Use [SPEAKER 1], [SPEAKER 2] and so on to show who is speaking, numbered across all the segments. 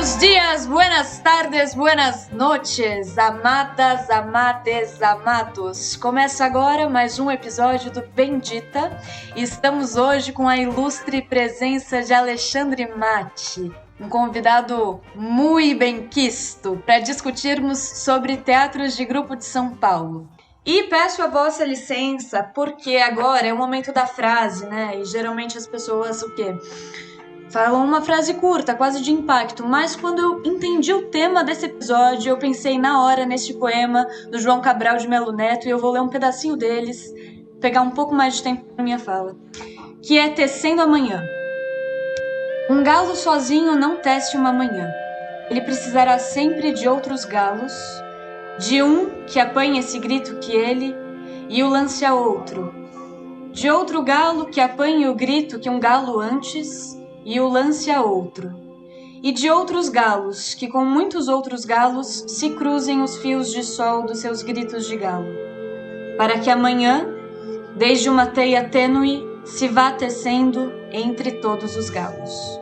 [SPEAKER 1] Buenos dias, buenas tardes, buenas noches, amadas, amades, amados. Começa agora mais um episódio do Bendita e estamos hoje com a ilustre presença de Alexandre Matti, um convidado muito benquisto para discutirmos sobre teatros de grupo de São Paulo. E peço a vossa licença, porque agora é o momento da frase, né? E geralmente as pessoas, falam uma frase curta, quase de impacto, mas quando eu entendi o tema desse episódio, eu pensei na hora neste poema do João Cabral de Melo Neto, e eu vou ler um pedacinho deles, pegar um pouco mais de tempo na minha fala, que é Tecendo a Manhã. Um galo sozinho não tece uma manhã. Ele precisará sempre de outros galos, de um que apanhe esse grito que ele e o lance a outro, de outro galo que apanhe o grito que um galo antes e o lance a outro, e de outros galos que com muitos outros galos se cruzem os fios de sol dos seus gritos de galo, para que amanhã, desde uma teia tênue, se vá tecendo entre todos os galos.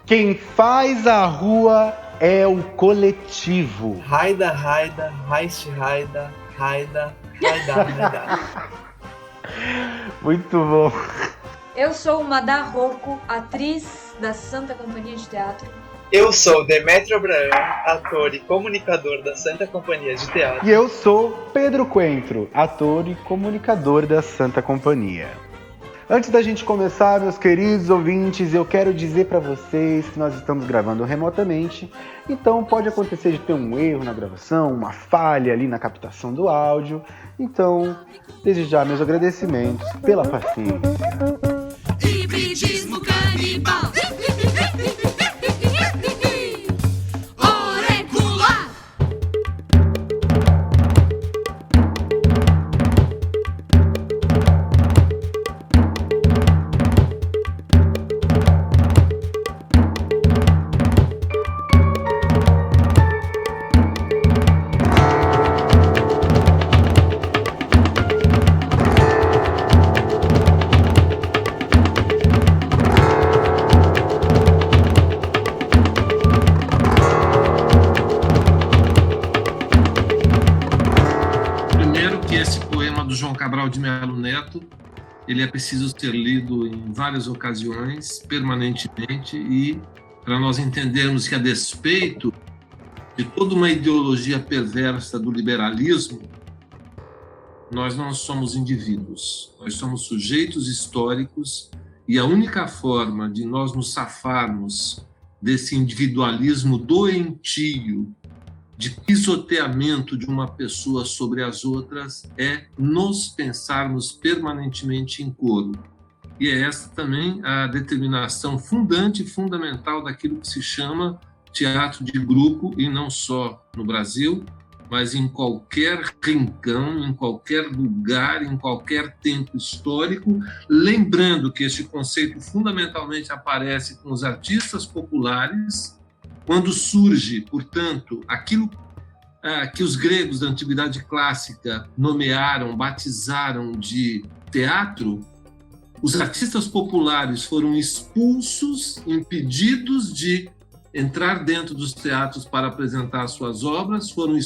[SPEAKER 2] Quem faz a rua é o coletivo.
[SPEAKER 3] Raida, raida, raixe, raida, raida, raida, raida.
[SPEAKER 2] Muito bom.
[SPEAKER 1] Eu sou Madá Rocco, atriz da Santa Companhia de Teatro.
[SPEAKER 3] Eu sou Demetrio Abraham, ator e comunicador da Santa Companhia de Teatro.
[SPEAKER 2] E eu sou Pedro Coentro, ator e comunicador da Santa Companhia. Antes da gente começar, meus queridos ouvintes, eu quero dizer para vocês que nós estamos gravando remotamente, então pode acontecer de ter um erro na gravação, uma falha ali na captação do áudio. Então, desde já, meus agradecimentos pela paciência.
[SPEAKER 4] Hibridismo canibal.
[SPEAKER 5] Cabral de Melo Neto, ele é preciso ser lido em várias ocasiões, permanentemente, e para nós entendermos que, a despeito de toda uma ideologia perversa do liberalismo, nós não somos indivíduos, nós somos sujeitos históricos, e a única forma de nós nos safarmos desse individualismo doentio, de pisoteamento de uma pessoa sobre as outras, é nos pensarmos permanentemente em coro. E é essa também a determinação fundante e fundamental daquilo que se chama teatro de grupo, e não só no Brasil, mas em qualquer rincão, em qualquer lugar, em qualquer tempo histórico, lembrando que este conceito fundamentalmente aparece com os artistas populares, quando surge, portanto, aquilo que os gregos da Antiguidade Clássica nomearam, batizaram de teatro, os artistas populares foram expulsos, impedidos de entrar dentro dos teatros para apresentar suas obras, foram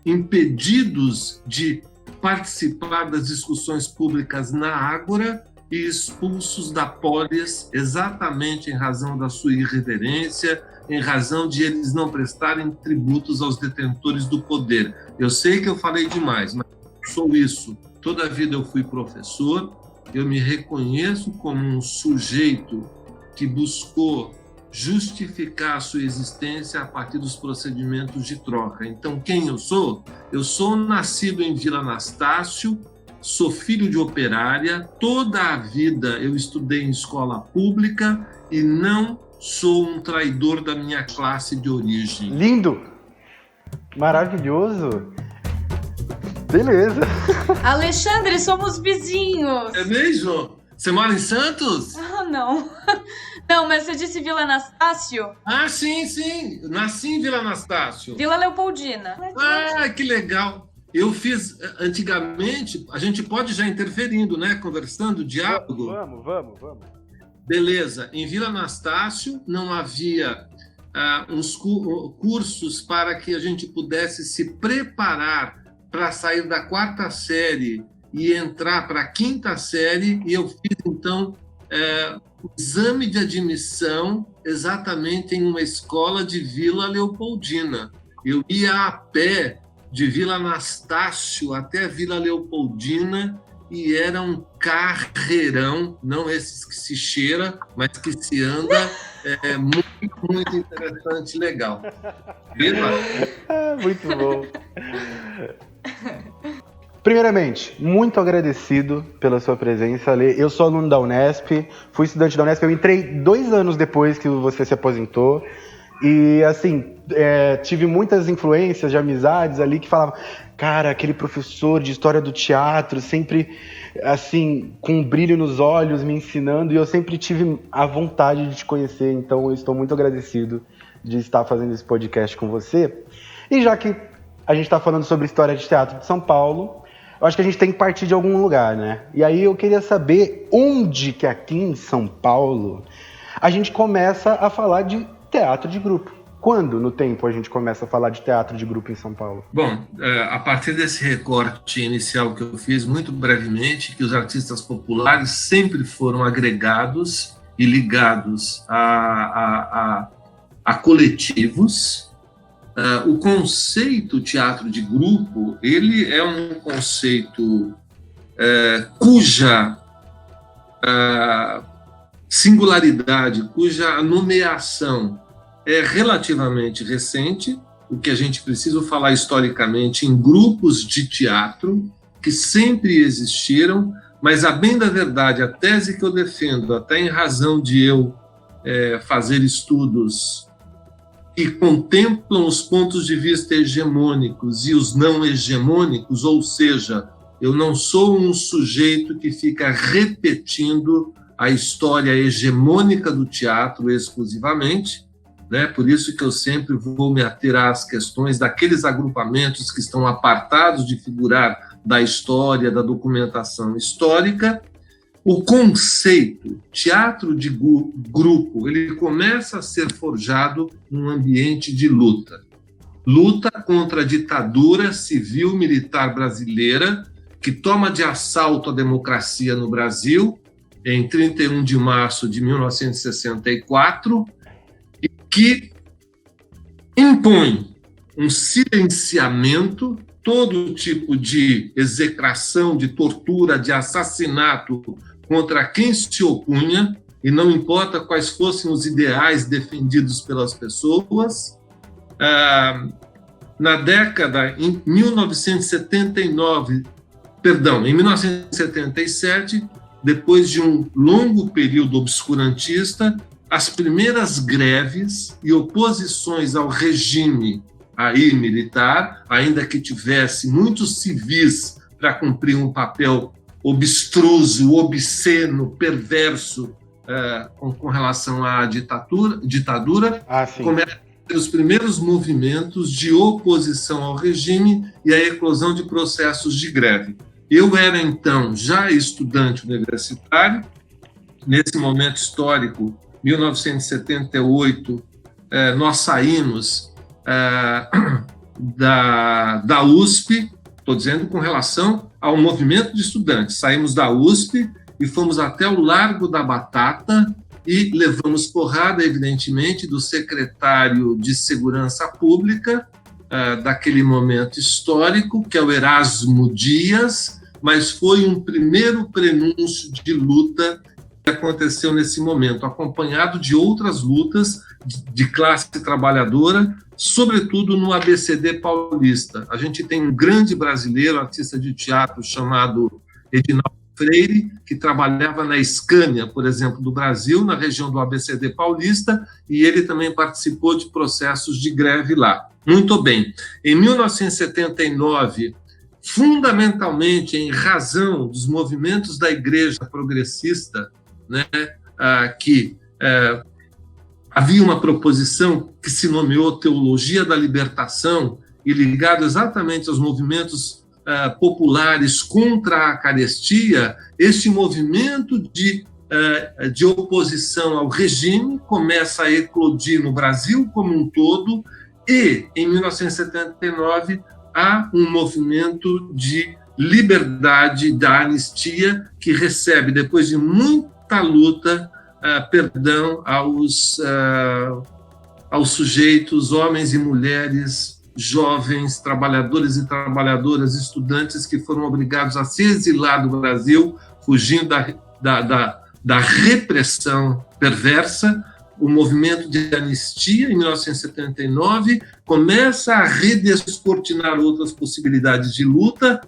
[SPEAKER 5] impedidos de participar das discussões públicas na ágora e expulsos da polis exatamente em razão da sua irreverência, em razão de eles não prestarem tributos aos detentores do poder. Eu sei que eu falei demais, mas sou isso. Toda a vida eu fui professor, eu me reconheço como um sujeito que buscou justificar a sua existência a partir dos procedimentos de troca. Então, quem eu sou? Eu sou nascido em Vila Anastácio, sou filho de operária, toda a vida eu estudei em escola pública e não sou um traidor da minha classe de origem.
[SPEAKER 2] Lindo! Maravilhoso! Beleza!
[SPEAKER 1] Alexandre, somos vizinhos!
[SPEAKER 5] É mesmo? Você mora em Santos?
[SPEAKER 1] Ah, não. Não, mas você disse Vila Anastácio?
[SPEAKER 5] Ah, sim. Nasci em Vila Anastácio.
[SPEAKER 1] Vila Leopoldina.
[SPEAKER 5] Ah, que legal! Eu fiz, antigamente, a gente pode já interferindo, né? Conversando, diálogo.
[SPEAKER 2] Vamos.
[SPEAKER 5] Beleza, em Vila Anastácio não havia uns cursos para que a gente pudesse se preparar para sair da 4ª série e entrar para a 5ª série, e eu fiz, então, o exame de admissão exatamente em uma escola de Vila Leopoldina. Eu ia a pé de Vila Anastácio até Vila Leopoldina, e era um carreirão, não esses que se cheira, mas que se anda, muito, muito interessante e legal. Viva!
[SPEAKER 2] Muito bom. Primeiramente, muito agradecido pela sua presença, Lê. Eu sou aluno da Unesp, fui estudante da Unesp, eu entrei 2 anos depois que você se aposentou. E, assim, tive muitas influências de amizades ali que falavam, cara, aquele professor de história do teatro, sempre, assim, com um brilho nos olhos, me ensinando, e eu sempre tive a vontade de te conhecer, então eu estou muito agradecido de estar fazendo esse podcast com você. E já que a gente está falando sobre história de teatro de São Paulo, eu acho que a gente tem que partir de algum lugar, né? E aí eu queria saber onde que aqui em São Paulo a gente começa a falar de teatro de grupo. Quando no tempo a gente começa a falar de teatro de grupo em São Paulo?
[SPEAKER 5] Bom, a partir desse recorte inicial que eu fiz, muito brevemente, que os artistas populares sempre foram agregados e ligados a coletivos. O conceito teatro de grupo, ele é um conceito cuja singularidade, cuja nomeação é relativamente recente, o que a gente precisa falar historicamente em grupos de teatro que sempre existiram, mas, a bem da verdade, a tese que eu defendo, até em razão de eu fazer estudos que contemplam os pontos de vista hegemônicos e os não hegemônicos, ou seja, eu não sou um sujeito que fica repetindo a história hegemônica do teatro exclusivamente, né? Por isso que eu sempre vou me ater às questões daqueles agrupamentos que estão apartados de figurar da história, da documentação histórica. O conceito teatro de grupo, ele começa a ser forjado num ambiente de luta. Luta contra a ditadura civil-militar brasileira, que toma de assalto a democracia no Brasil, em 31 de março de 1964, e que impõe um silenciamento, todo tipo de execração, de tortura, de assassinato contra quem se opunha, e não importa quais fossem os ideais defendidos pelas pessoas. Na década, em 1977, depois de um longo período obscurantista, as primeiras greves e oposições ao regime aí militar, ainda que tivesse muitos civis para cumprir um papel obstruso, obsceno, perverso com relação à ditadura, começam os primeiros movimentos de oposição ao regime e a eclosão de processos de greve. Eu era, então, já estudante universitário. Nesse momento histórico, 1978, nós saímos da USP, estou dizendo com relação ao movimento de estudantes. Saímos da USP e fomos até o Largo da Batata e levamos porrada, evidentemente, do secretário de Segurança Pública daquele momento histórico, que é o Erasmo Dias, mas foi um primeiro prenúncio de luta que aconteceu nesse momento, acompanhado de outras lutas de classe trabalhadora, sobretudo no ABCD paulista. A gente tem um grande brasileiro, artista de teatro, chamado Edinaldo Freire, que trabalhava na Scania, por exemplo, do Brasil, na região do ABCD paulista, e ele também participou de processos de greve lá. Muito bem. Em 1979, fundamentalmente em razão dos movimentos da Igreja Progressista, né, que havia uma proposição que se nomeou Teologia da Libertação, e ligado exatamente aos movimentos populares contra a carestia, este movimento de de oposição ao regime começa a eclodir no Brasil como um todo, e, em 1979, há um movimento de liberdade da anistia que recebe, depois de muita luta, perdão aos sujeitos, homens e mulheres, jovens, trabalhadores e trabalhadoras, estudantes que foram obrigados a se exilar do Brasil, fugindo da repressão perversa. O movimento de anistia, em 1979, começa a redescortinar outras possibilidades de luta,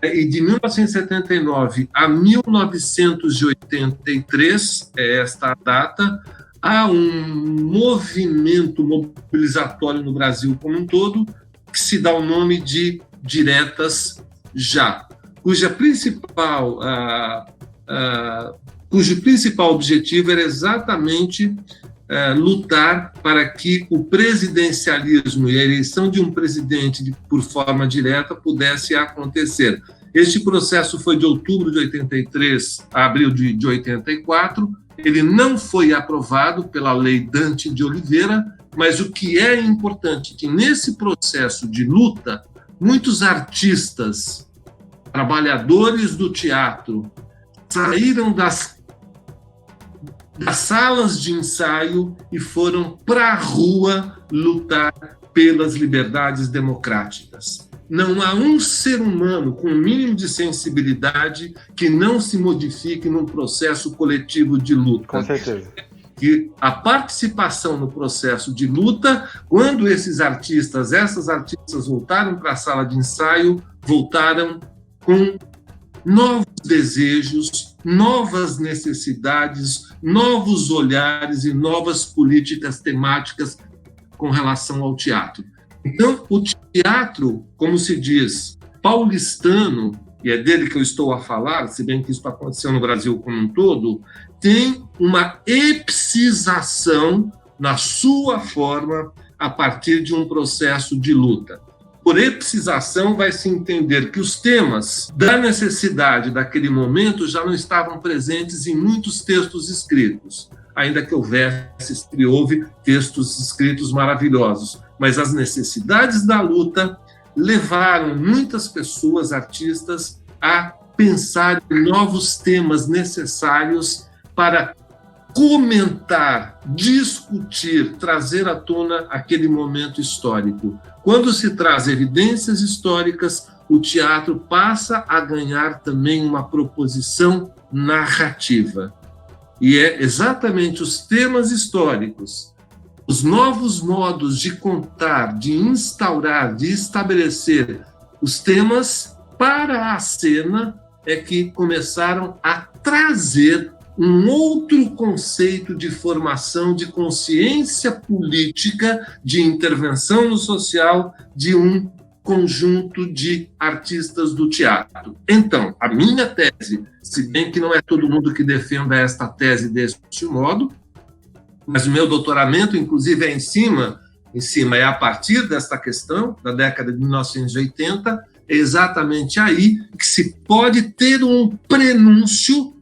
[SPEAKER 5] e de 1979 a 1983, é esta a data, há um movimento mobilizatório no Brasil como um todo, que se dá o nome de Diretas Já, cujo principal objetivo era exatamente lutar para que o presidencialismo e a eleição de um presidente por forma direta pudesse acontecer. Este processo foi de outubro de 83 a abril de 84. Ele não foi aprovado pela Lei Dante de Oliveira, mas o que é importante é que nesse processo de luta, muitos artistas, trabalhadores do teatro, saíram das salas de ensaio e foram para a rua lutar pelas liberdades democráticas. Não há um ser humano com o mínimo de sensibilidade que não se modifique num processo coletivo de luta.
[SPEAKER 2] Com certeza.
[SPEAKER 5] Que a participação no processo de luta, quando essas artistas voltaram para a sala de ensaio, voltaram com novos desejos, novas necessidades, novos olhares e novas políticas temáticas com relação ao teatro. Então, o teatro, como se diz, paulistano, e é dele que eu estou a falar, se bem que isso aconteceu no Brasil como um todo, tem uma epsização na sua forma a partir de um processo de luta. Por epsização, vai se entender que os temas da necessidade daquele momento já não estavam presentes em muitos textos escritos, ainda que houve textos escritos maravilhosos, mas as necessidades da luta levaram muitas pessoas, artistas, a pensar em novos temas necessários para comentar, discutir, trazer à tona aquele momento histórico. Quando se traz evidências históricas, o teatro passa a ganhar também uma proposição narrativa. E é exatamente os temas históricos, os novos modos de contar, de instaurar, de estabelecer os temas para a cena é que começaram a trazer um outro conceito de formação de consciência política, de intervenção no social, de um conjunto de artistas do teatro. Então, a minha tese, se bem que não é todo mundo que defenda esta tese deste modo, mas o meu doutoramento, inclusive, é em cima, é a partir desta questão, da década de 1980, é exatamente aí que se pode ter um prenúncio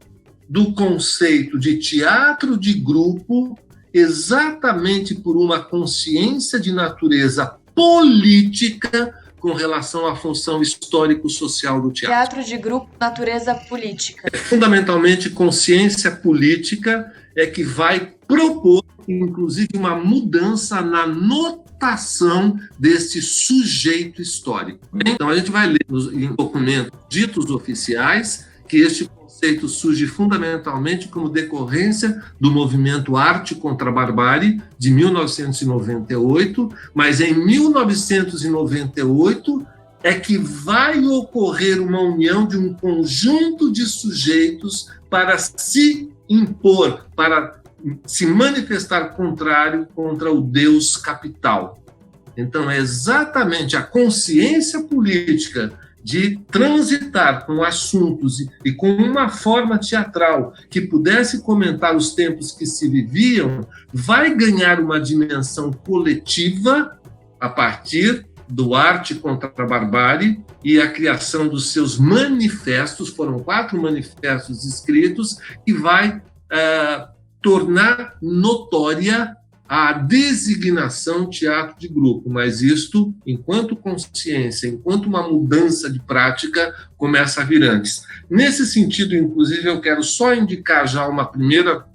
[SPEAKER 5] do conceito de teatro de grupo, exatamente por uma consciência de natureza política com relação à função histórico-social do teatro.
[SPEAKER 1] Teatro de grupo, natureza política.
[SPEAKER 5] Fundamentalmente, consciência política é que vai propor, inclusive, uma mudança na notação desse sujeito histórico. Então, a gente vai ler em documentos ditos oficiais que este conceito surge fundamentalmente como decorrência do movimento Arte contra a Barbárie, de 1998, mas em 1998 é que vai ocorrer uma união de um conjunto de sujeitos para se impor, para se manifestar contrário contra o Deus capital. Então, é exatamente a consciência política de transitar com assuntos e com uma forma teatral que pudesse comentar os tempos que se viviam, vai ganhar uma dimensão coletiva a partir do Arte contra a Barbárie e a criação dos seus manifestos, foram 4 manifestos escritos, que vai tornar notória a designação teatro de grupo, mas isto, enquanto consciência, enquanto uma mudança de prática, começa a vir antes. Nesse sentido, inclusive, eu quero só indicar já uma primeira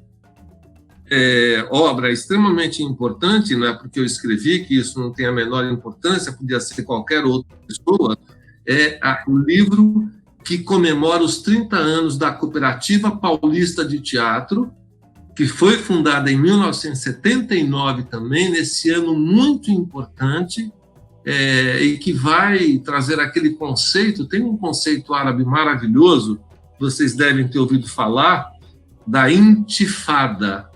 [SPEAKER 5] obra extremamente importante, não é porque eu escrevi, que isso não tem a menor importância, podia ser qualquer outra pessoa, o livro que comemora os 30 anos da Cooperativa Paulista de Teatro, que foi fundada em 1979 também, nesse ano muito importante, e que vai trazer aquele conceito, tem um conceito árabe maravilhoso, vocês devem ter ouvido falar, da intifada.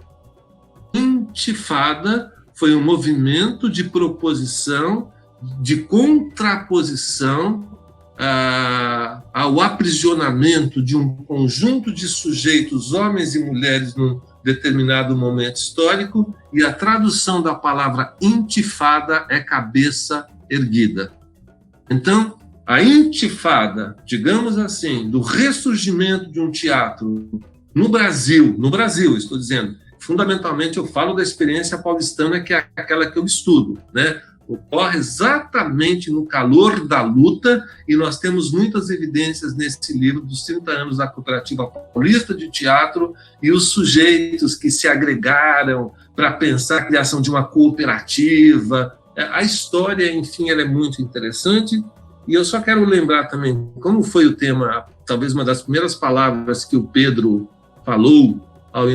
[SPEAKER 5] Intifada foi um movimento de proposição, de contraposição ao aprisionamento de um conjunto de sujeitos, homens e mulheres, num determinado momento histórico, e a tradução da palavra intifada é cabeça erguida. Então, a intifada, digamos assim, do ressurgimento de um teatro no Brasil, estou dizendo, fundamentalmente eu falo da experiência paulistana, que é aquela que eu estudo, né? Ocorre exatamente no calor da luta, e nós temos muitas evidências nesse livro dos 30 anos da Cooperativa Paulista de Teatro e os sujeitos que se agregaram para pensar a criação de uma cooperativa. A história, enfim, ela é muito interessante, e eu só quero lembrar também, como foi o tema, talvez uma das primeiras palavras que o Pedro falou ao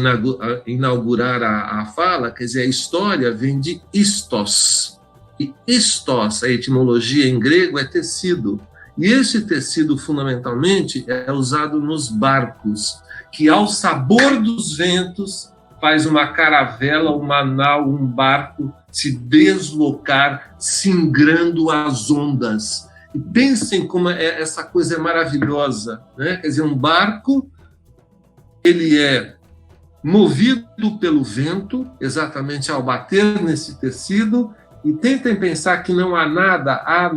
[SPEAKER 5] inaugurar a fala, quer dizer, a história vem de istos. E istos, a etimologia em grego, é tecido. E esse tecido, fundamentalmente, é usado nos barcos, que ao sabor dos ventos faz uma caravela, uma nau, um barco se deslocar, singrando as ondas. E pensem como essa coisa é maravilhosa, né? Quer dizer, um barco, ele é movido pelo vento, exatamente ao bater nesse tecido, e tentem pensar que não há nada a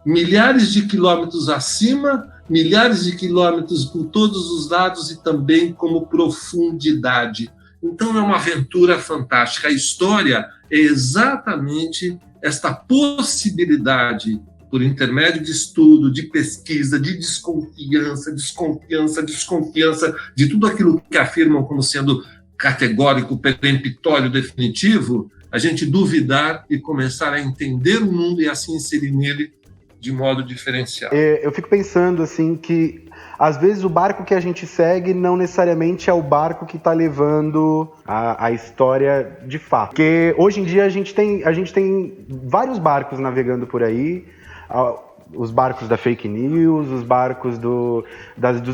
[SPEAKER 5] milhares de quilômetros acima, milhares de quilômetros por todos os lados e também como profundidade. Então é uma aventura fantástica. A história é exatamente esta possibilidade, por intermédio de estudo, de pesquisa, de desconfiança, de tudo aquilo que afirmam como sendo categórico, peremptório, definitivo, a gente duvidar e começar a entender o mundo e assim inserir nele de modo diferenciado.
[SPEAKER 2] Eu fico pensando assim que às vezes o barco que a gente segue não necessariamente é o barco que está levando a história de fato. Porque hoje em dia a gente tem vários barcos navegando por aí, os barcos da fake news, os barcos dos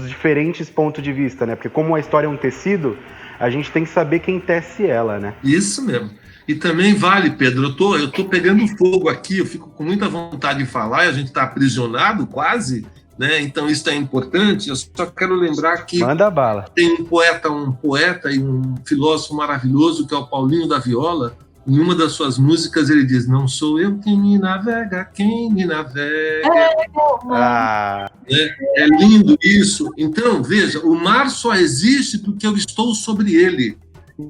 [SPEAKER 2] diferentes pontos de vista, né? Porque como a história é um tecido, a gente tem que saber quem tece ela, né?
[SPEAKER 5] Isso mesmo. E também vale, Pedro, eu tô pegando fogo aqui, eu fico com muita vontade de falar, e a gente está aprisionado quase, né? Então isso é importante. Eu só quero lembrar que
[SPEAKER 2] manda bala.
[SPEAKER 5] Tem um poeta e um filósofo maravilhoso, que é o Paulinho da Viola. Em uma das suas músicas ele diz: não sou eu quem me navega, quem me navega. É lindo isso. Então, veja, o mar só existe porque eu estou sobre ele.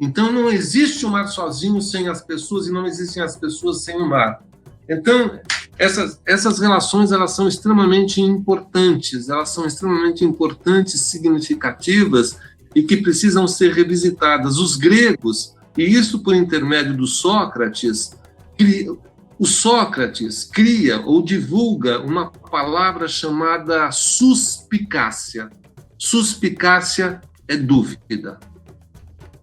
[SPEAKER 5] Então, não existe o mar sozinho sem as pessoas, e não existem as pessoas sem o mar. Então, essas relações, elas são extremamente importantes, significativas, e que precisam ser revisitadas. Os gregos, e isso por intermédio do Sócrates, o Sócrates cria ou divulga uma palavra chamada suspicácia. Suspicácia é dúvida.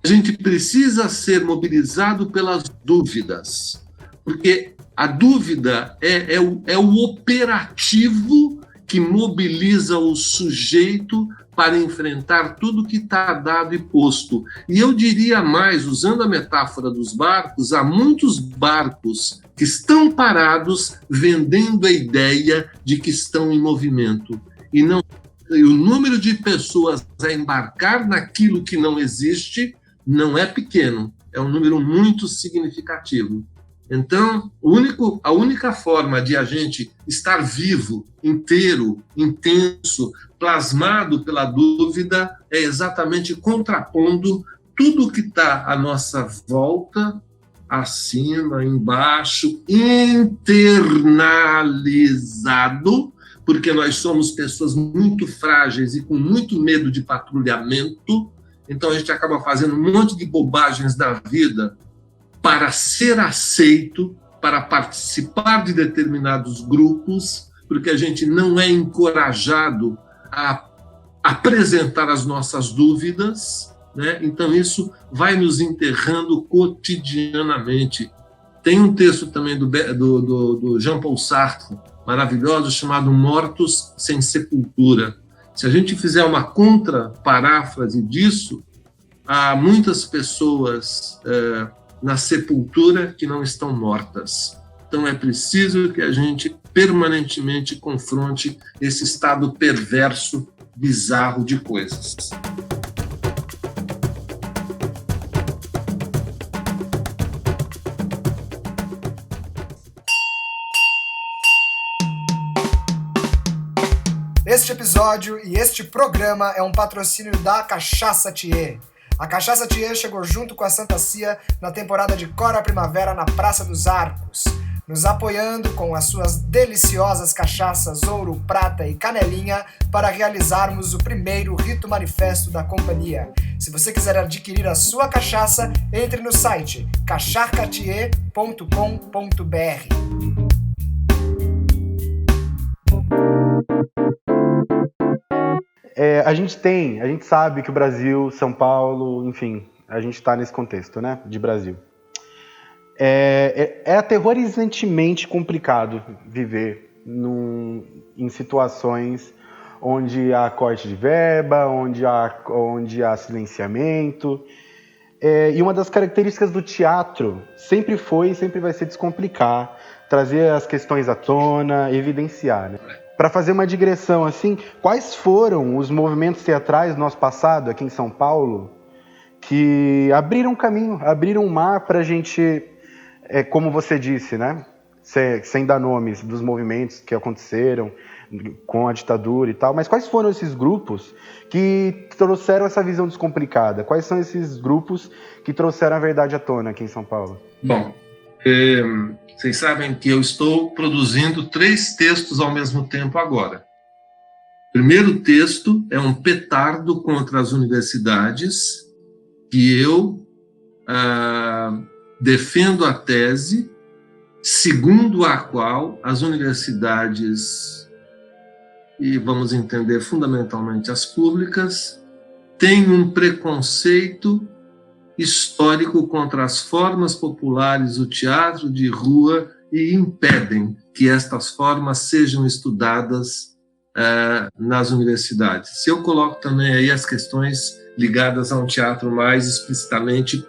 [SPEAKER 5] A gente precisa ser mobilizado pelas dúvidas, porque a dúvida é o operativo que mobiliza o sujeito para enfrentar tudo que está dado e posto. E eu diria mais, usando a metáfora dos barcos, há muitos barcos que estão parados vendendo a ideia de que estão em movimento. E o número de pessoas a embarcar naquilo que não existe não é pequeno, é um número muito significativo. Então, a única forma de a gente estar vivo, inteiro, intenso, plasmado pela dúvida, é exatamente contrapondo tudo que está à nossa volta, acima, embaixo, internalizado, porque nós somos pessoas muito frágeis e com muito medo de patrulhamento, então a gente acaba fazendo um monte de bobagens da vida para ser aceito, para participar de determinados grupos, porque a gente não é encorajado a apresentar as nossas dúvidas, né? Então isso vai nos enterrando cotidianamente. Tem um texto também do Jean-Paul Sartre, maravilhoso, chamado Mortos sem Sepultura. Se a gente fizer uma contra-paráfrase disso, há muitas pessoas na sepultura que não estão mortas. Então é preciso que a gente permanentemente confronte esse estado perverso, bizarro de coisas.
[SPEAKER 4] Este episódio e este programa é um patrocínio da Cachaça Thier. A Cachaça Thier chegou junto com a Santa Cia na temporada de Cora Primavera na Praça dos Arcos, nos apoiando com as suas deliciosas cachaças Ouro, Prata e Canelinha para realizarmos o primeiro rito manifesto da companhia. Se você quiser adquirir a sua cachaça, entre no site cacharcatier.com.br.
[SPEAKER 2] A gente sabe que o Brasil, São Paulo, enfim, a gente está nesse contexto, né, de Brasil. É aterrorizantemente complicado viver em situações onde há corte de verba, onde há silenciamento. E uma das características do teatro sempre foi e sempre vai ser descomplicar, trazer as questões à tona, evidenciar, né? Para fazer uma digressão assim, quais foram os movimentos teatrais do nosso passado aqui em São Paulo que abriram caminho, abriram um mar para a gente, como você disse, né? Sem dar nomes dos movimentos que aconteceram com a ditadura e tal, mas quais foram esses grupos que trouxeram essa visão descomplicada? Quais são esses grupos que trouxeram a verdade à tona aqui em São Paulo?
[SPEAKER 5] Bom, vocês sabem que eu estou produzindo 3 textos ao mesmo tempo agora. O primeiro texto é um petardo contra as universidades, que eu defendo a tese segundo a qual as universidades, e vamos entender fundamentalmente as públicas, têm um preconceito histórico contra as formas populares do teatro de rua e impedem que estas formas sejam estudadas nas universidades. Se eu coloco também aí as questões ligadas a um teatro mais explicitamente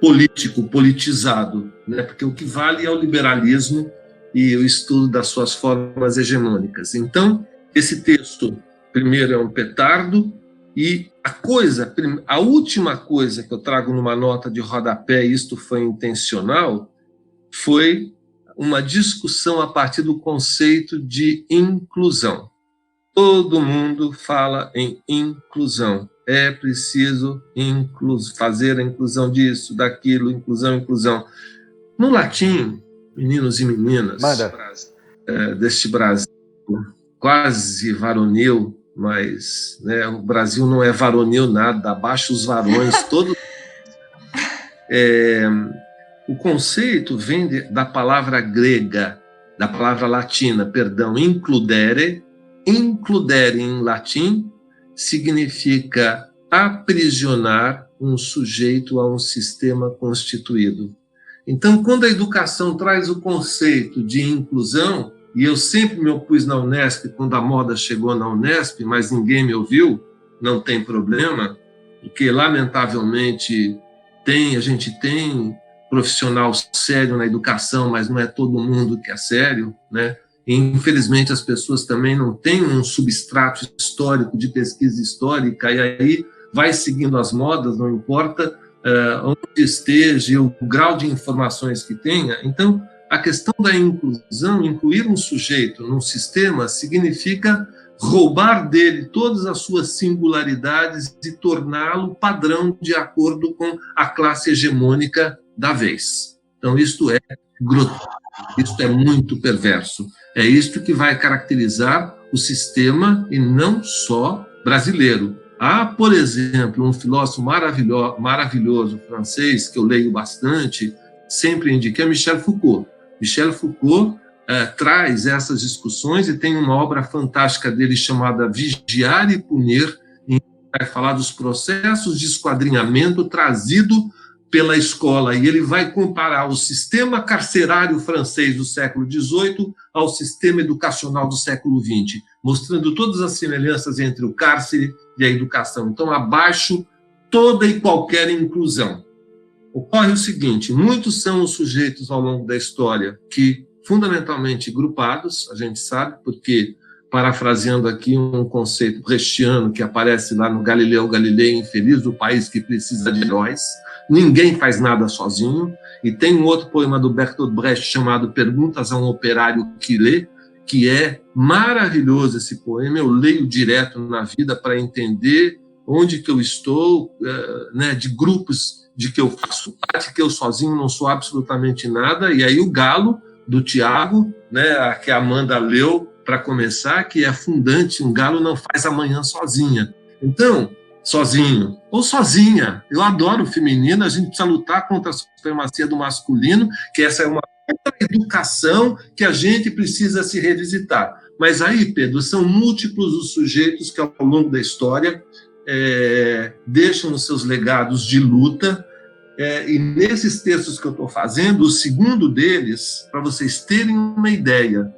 [SPEAKER 5] político, politizado, né? Porque o que vale é o liberalismo e o estudo das suas formas hegemônicas. Então, esse texto, primeiro, é um petardo, e a última coisa que eu trago numa nota de rodapé, e isto foi intencional, foi uma discussão a partir do conceito de inclusão. Todo mundo fala em inclusão. É preciso fazer a inclusão disso, daquilo, inclusão. No latim, meninos e meninas, deste Brasil quase varonil, mas, né, o Brasil não é varonil nada, abaixo os varões, todos. O conceito vem da palavra grega, da palavra latina, includere. Includere em latim significa aprisionar um sujeito a um sistema constituído. Então, quando a educação traz o conceito de inclusão, e eu sempre me opus na Unesp quando a moda chegou na Unesp, mas ninguém me ouviu, não tem problema, porque, lamentavelmente, a gente tem profissional sério na educação, mas não é todo mundo que é sério, né? E, infelizmente, as pessoas também não têm um substrato histórico de pesquisa histórica, e aí vai seguindo as modas, não importa onde esteja, o grau de informações que tenha. Então, a questão da inclusão, incluir um sujeito num sistema, significa roubar dele todas as suas singularidades e torná-lo padrão de acordo com a classe hegemônica da vez. Então, isto é grotesco, isto é muito perverso. É isto que vai caracterizar o sistema, e não só brasileiro. Há, por exemplo, um filósofo maravilhoso francês, que eu leio bastante, sempre indiquei, é Michel Foucault. Michel Foucault traz essas discussões e tem uma obra fantástica dele chamada Vigiar e Punir, em que vai falar dos processos de esquadrinhamento trazido pela escola, e ele vai comparar o sistema carcerário francês do século XVIII ao sistema educacional do século XX, mostrando todas as semelhanças entre o cárcere e a educação. Então, abaixo toda e qualquer inclusão. Ocorre o seguinte: muitos são os sujeitos ao longo da história que, fundamentalmente grupados, a gente sabe, porque, parafraseando aqui um conceito brechtiano que aparece lá no Galileu Galilei, infeliz do país que precisa de heróis, ninguém faz nada sozinho. E tem um outro poema do Bertolt Brecht chamado Perguntas a um Operário que Lê, que é maravilhoso esse poema. Eu leio direto na vida para entender onde que eu estou, de grupos de que eu faço parte, que eu sozinho não sou absolutamente nada. E aí o Galo, do Tiago, que a Amanda leu para começar, que é fundante: um galo não faz amanhã sozinha. Então, sozinho ou sozinha, eu adoro o feminino, a gente precisa lutar contra a supremacia do masculino, que essa é uma educação que a gente precisa se revisitar. Mas aí, Pedro, são múltiplos os sujeitos que ao longo da história deixam os seus legados de luta, e nesses textos que eu estou fazendo, o segundo deles, para vocês terem uma ideia,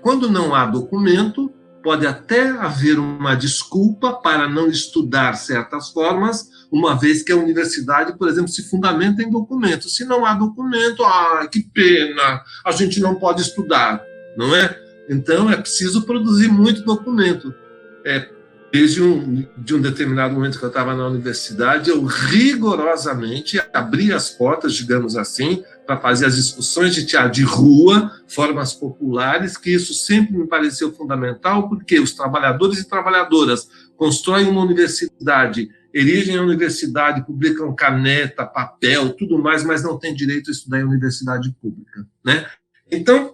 [SPEAKER 5] quando não há documento, pode até haver uma desculpa para não estudar certas formas, uma vez que a universidade, por exemplo, se fundamenta em documentos. Se não há documento, que pena, a gente não pode estudar, não é? Então, é preciso produzir muito documento. Desde de um determinado momento que eu estava na universidade, eu rigorosamente abri as portas, digamos assim, para fazer as discussões de teatro de rua, formas populares, que isso sempre me pareceu fundamental, porque os trabalhadores e trabalhadoras constroem uma universidade, erigem a universidade, publicam caneta, papel, tudo mais, mas não têm direito a estudar em universidade pública, Então,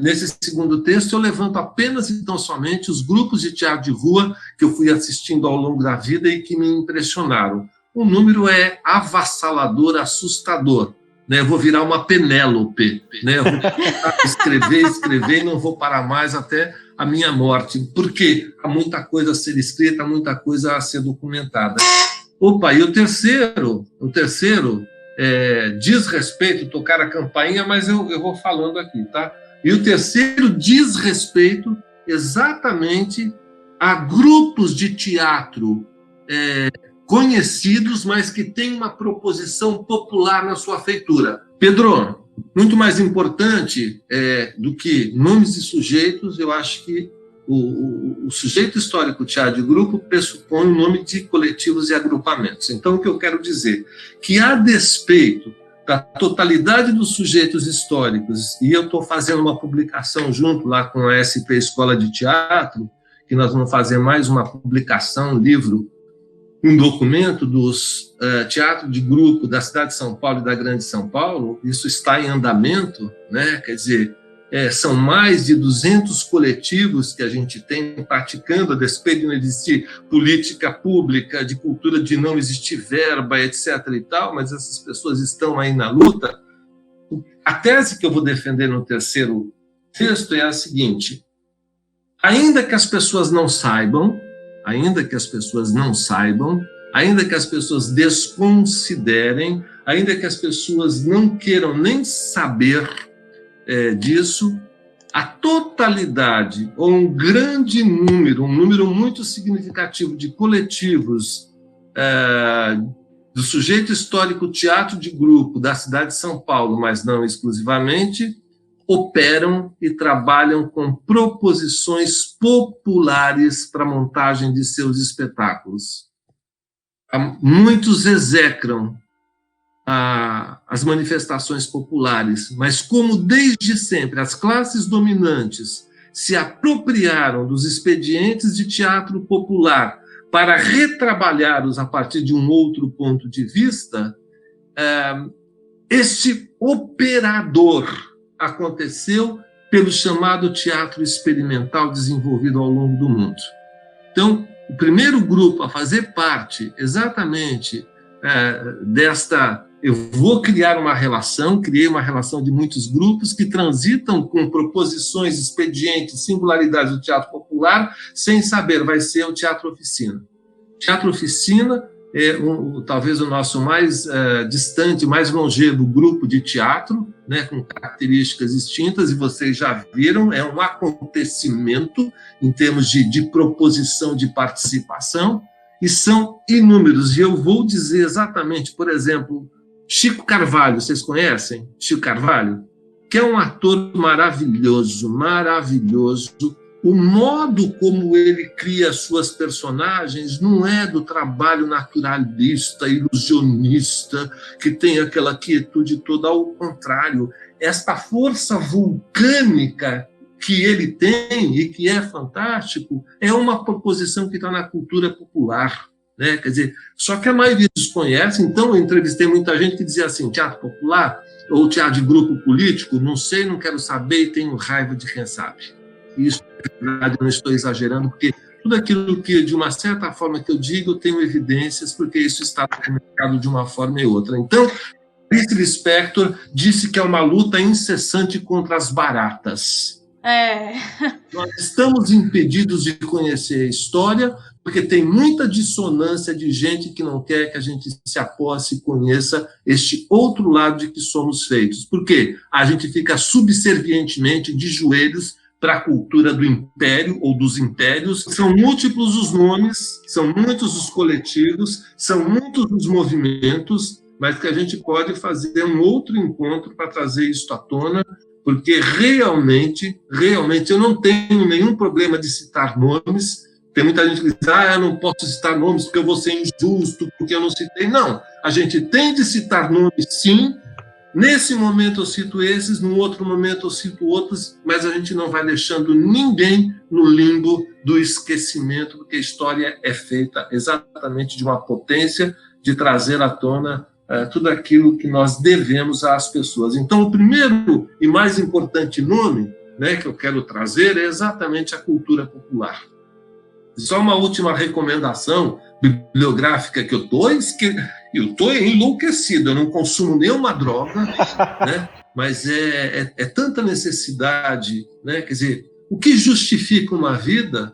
[SPEAKER 5] nesse segundo texto, eu levanto apenas e tão somente os grupos de teatro de rua que eu fui assistindo ao longo da vida e que me impressionaram. O número é avassalador, assustador. Eu vou virar uma Penélope. Eu vou escrever e não vou parar mais até a minha morte, porque há muita coisa a ser escrita, há muita coisa a ser documentada. E o terceiro diz respeito, tocar a campainha, mas eu vou falando aqui, tá? E o terceiro diz respeito exatamente a grupos de teatro conhecidos, mas que têm uma proposição popular na sua feitura. Pedro, muito mais importante do que nomes e sujeitos, eu acho que o sujeito histórico teatro de grupo pressupõe o nome de coletivos e agrupamentos. Então, o que eu quero dizer? Que, a despeito da totalidade dos sujeitos históricos, e eu estou fazendo uma publicação junto lá com a SP Escola de Teatro, que nós vamos fazer mais uma publicação, um livro, um documento dos teatro de grupo da cidade de São Paulo e da Grande São Paulo. Isso está em andamento, quer dizer, são mais de 200 coletivos que a gente tem praticando, a despeito de não existir política pública, de cultura de não existir verba, etc. e tal, mas essas pessoas estão aí na luta. A tese que eu vou defender no terceiro texto é a seguinte: ainda que as pessoas não saibam, ainda que as pessoas desconsiderem, ainda que as pessoas não queiram nem saber disso, a totalidade, ou um grande número, um número muito significativo de coletivos do sujeito histórico teatro de grupo da cidade de São Paulo, mas não exclusivamente, operam e trabalham com proposições populares para a montagem de seus espetáculos. Muitos execram as manifestações populares, mas como desde sempre as classes dominantes se apropriaram dos expedientes de teatro popular para retrabalhá-los a partir de um outro ponto de vista, este operador aconteceu pelo chamado teatro experimental desenvolvido ao longo do mundo. Então, o primeiro grupo a fazer parte exatamente desta... Eu vou criar uma relação, criei uma relação de muitos grupos que transitam com proposições, expedientes, singularidades do teatro popular, sem saber, vai ser o Teatro Oficina. Teatro Oficina é talvez o nosso mais distante, mais longevo grupo de teatro, né, com características distintas, e vocês já viram, é um acontecimento em termos de proposição, de participação, e são inúmeros. E eu vou dizer exatamente, por exemplo, Chico Carvalho, vocês conhecem Chico Carvalho? Que é um ator maravilhoso, maravilhoso. O modo como ele cria suas personagens não é do trabalho naturalista, ilusionista, que tem aquela quietude toda, ao contrário. Esta força vulcânica que ele tem e que é fantástico é uma proposição que está na cultura popular. Né? Quer dizer, só que a maioria desconhece. Então eu entrevistei muita gente que dizia assim, teatro popular ou teatro de grupo político, não sei, não quero saber e tenho raiva de quem sabe. Isso, na verdade, eu não estou exagerando, porque tudo aquilo que, de uma certa forma que eu digo, eu tenho evidências, porque isso está documentado de uma forma e outra. Então, Clarice Lispector disse que é uma luta incessante contra as baratas. Nós estamos impedidos de conhecer a história, porque tem muita dissonância de gente que não quer que a gente se aposse e conheça este outro lado de que somos feitos. Por quê? A gente fica subservientemente de joelhos para a cultura do império ou dos impérios. São múltiplos os nomes, são muitos os coletivos, são muitos os movimentos, mas que a gente pode fazer um outro encontro para trazer isso à tona, porque realmente eu não tenho nenhum problema de citar nomes. Tem muita gente que diz, eu não posso citar nomes porque eu vou ser injusto, porque eu não citei. Não, a gente tem de citar nomes, sim. Nesse momento eu cito esses, no outro momento eu cito outros, mas a gente não vai deixando ninguém no limbo do esquecimento, porque a história é feita exatamente de uma potência de trazer à tona tudo aquilo que nós devemos às pessoas. Então, o primeiro e mais importante nome, né, que eu quero trazer é exatamente a cultura popular. Só uma última recomendação bibliográfica que eu estou enlouquecido, eu não consumo nenhuma droga, né? Mas é tanta necessidade, né? Quer dizer, o que justifica uma vida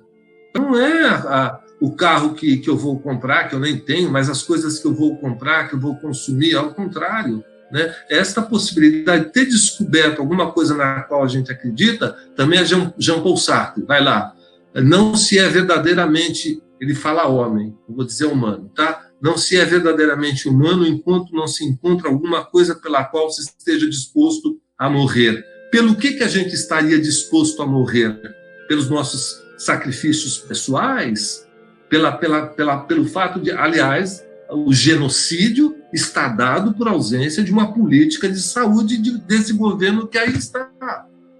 [SPEAKER 5] não é o carro que eu vou comprar, que eu nem tenho, mas as coisas que eu vou comprar, que eu vou consumir, ao contrário. Né? Esta possibilidade de ter descoberto alguma coisa na qual a gente acredita também é Jean Paul Sartre, vai lá. Não se é verdadeiramente, ele fala homem, eu vou dizer humano, tá? Não se é verdadeiramente humano enquanto não se encontra alguma coisa pela qual se esteja disposto a morrer. Pelo que a gente estaria disposto a morrer? Pelos nossos sacrifícios pessoais? Pelo fato de, aliás, o genocídio está dado por ausência de uma política de saúde desse governo que aí está.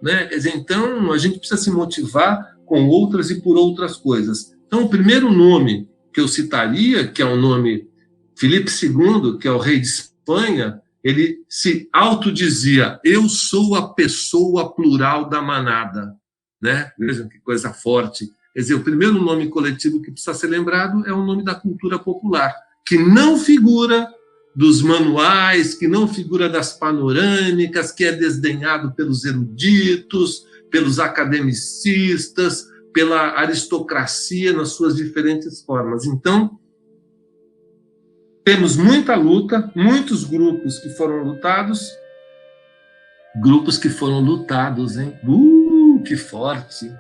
[SPEAKER 5] Né? Quer dizer, então, a gente precisa se motivar com outras e por outras coisas. Então, o primeiro nome que eu citaria, que é o nome Filipe II, que é o rei de Espanha, ele se autodizia, eu sou a pessoa plural da manada. Né? Vejam que coisa forte. Quer dizer, o primeiro nome coletivo que precisa ser lembrado é o nome da cultura popular, que não figura dos manuais, que não figura das panorâmicas, que é desdenhado pelos eruditos, pelos academicistas, pela aristocracia nas suas diferentes formas. Então, temos muita luta, muitos grupos que foram lutados, hein? Que forte!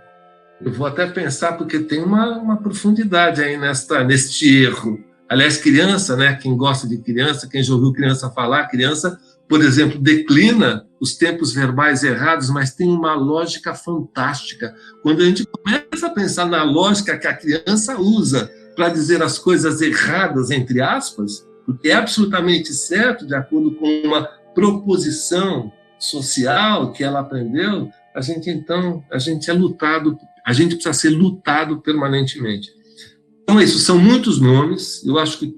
[SPEAKER 5] Eu vou até pensar, porque tem uma profundidade aí neste erro. Aliás, criança, né? Quem gosta de criança, quem já ouviu criança falar, criança, por exemplo, declina os tempos verbais errados, mas tem uma lógica fantástica. Quando a gente começa a pensar na lógica que a criança usa para dizer as coisas erradas, entre aspas, porque é absolutamente certo, de acordo com uma proposição social que ela aprendeu, a gente é lutado, a gente precisa ser lutado permanentemente. Então, isso são muitos nomes. Eu acho que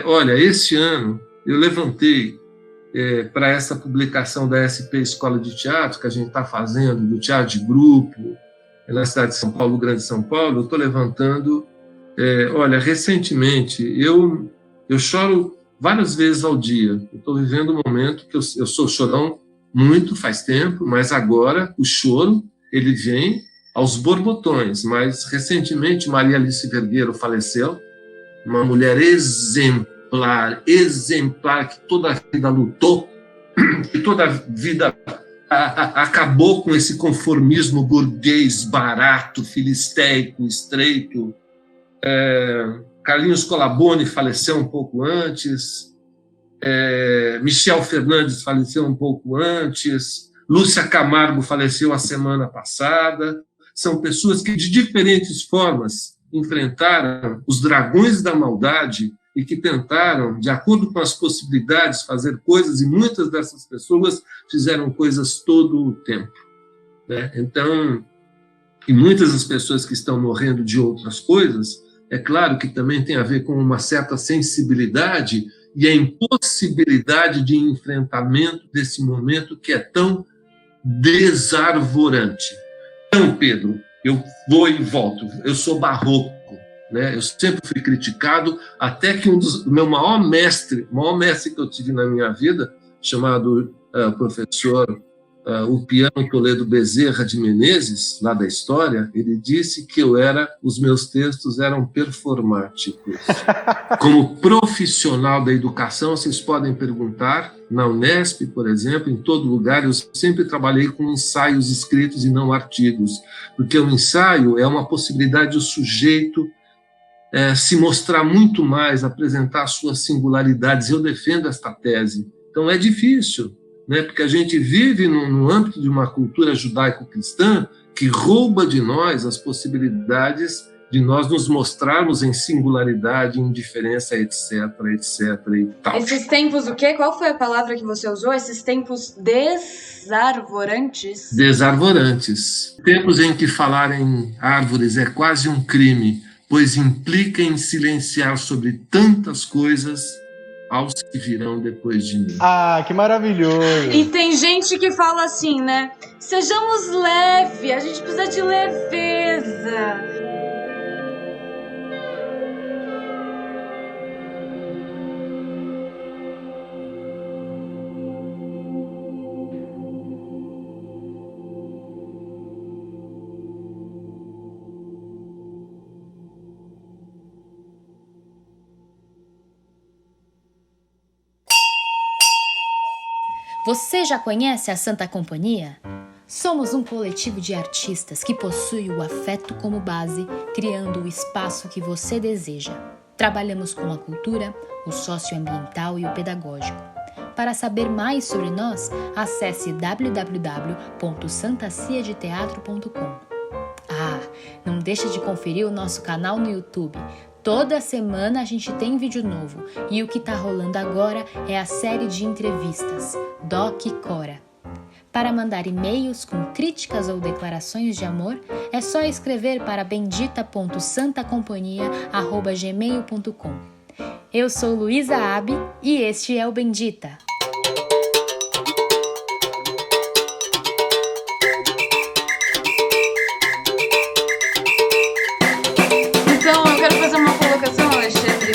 [SPEAKER 5] olha, esse ano eu levantei para essa publicação da SP Escola de Teatro, que a gente está fazendo, do teatro de grupo, na cidade de São Paulo, Grande São Paulo, eu estou levantando. Olha, recentemente, eu choro várias vezes ao dia. Eu estou vivendo um momento que eu sou chorão muito, faz tempo, mas agora o choro, ele vem aos borbotões. Mas, recentemente, Maria Alice Vergueiro faleceu, uma mulher exemplar, que toda a vida lutou, que toda a vida acabou com esse conformismo burguês, barato, filisteico, estreito. Carlinhos Colaboni faleceu um pouco antes, Michel Fernandes faleceu um pouco antes, Lúcia Camargo faleceu a semana passada. São pessoas que, de diferentes formas, enfrentaram os dragões da maldade e que tentaram, de acordo com as possibilidades, fazer coisas, e muitas dessas pessoas fizeram coisas todo o tempo, né? Então, e muitas das pessoas que estão morrendo de outras coisas, é claro que também tem a ver com uma certa sensibilidade e a impossibilidade de enfrentamento desse momento que é tão desarvorante. Então, Pedro, eu vou e volto. Eu sou barroco, né? Eu sempre fui criticado, até que o meu maior mestre que eu tive na minha vida, chamado professor Ulpiano Toledo Bezerra de Menezes, lá da História, ele disse que os meus textos eram performáticos. Como profissional da educação, vocês podem perguntar, na Unesp, por exemplo, em todo lugar, eu sempre trabalhei com ensaios escritos e não artigos, porque o ensaio é uma possibilidade do sujeito se mostrar muito mais, apresentar suas singularidades. Eu defendo esta tese. Então é difícil, né? Porque a gente vive no âmbito de uma cultura judaico-cristã que rouba de nós as possibilidades de nós nos mostrarmos em singularidade, em diferença, etc, etc e tal.
[SPEAKER 1] Esses tempos, o quê? Qual foi a palavra que você usou? Esses tempos desarvorantes?
[SPEAKER 5] Desarvorantes. Tempos em que falar em árvores é quase um crime, pois implica em silenciar sobre tantas coisas aos que virão depois de mim.
[SPEAKER 2] Ah, que maravilhoso!
[SPEAKER 1] E tem gente que fala assim, né? Sejamos leve, a gente precisa de leveza.
[SPEAKER 6] Você já conhece a Santa Companhia? Somos um coletivo de artistas que possui o afeto como base, criando o espaço que você deseja. Trabalhamos com a cultura, o socioambiental e o pedagógico. Para saber mais sobre nós, acesse www.santaciadeteatro.com. Ah, não deixe de conferir o nosso canal no YouTube. Toda semana a gente tem vídeo novo e o que está rolando agora é a série de entrevistas Doc Cora. Para mandar e-mails com críticas ou declarações de amor, é só escrever para bendita.santacompanhia@gmail.com. Eu sou Luísa Abi e este é o Bendita.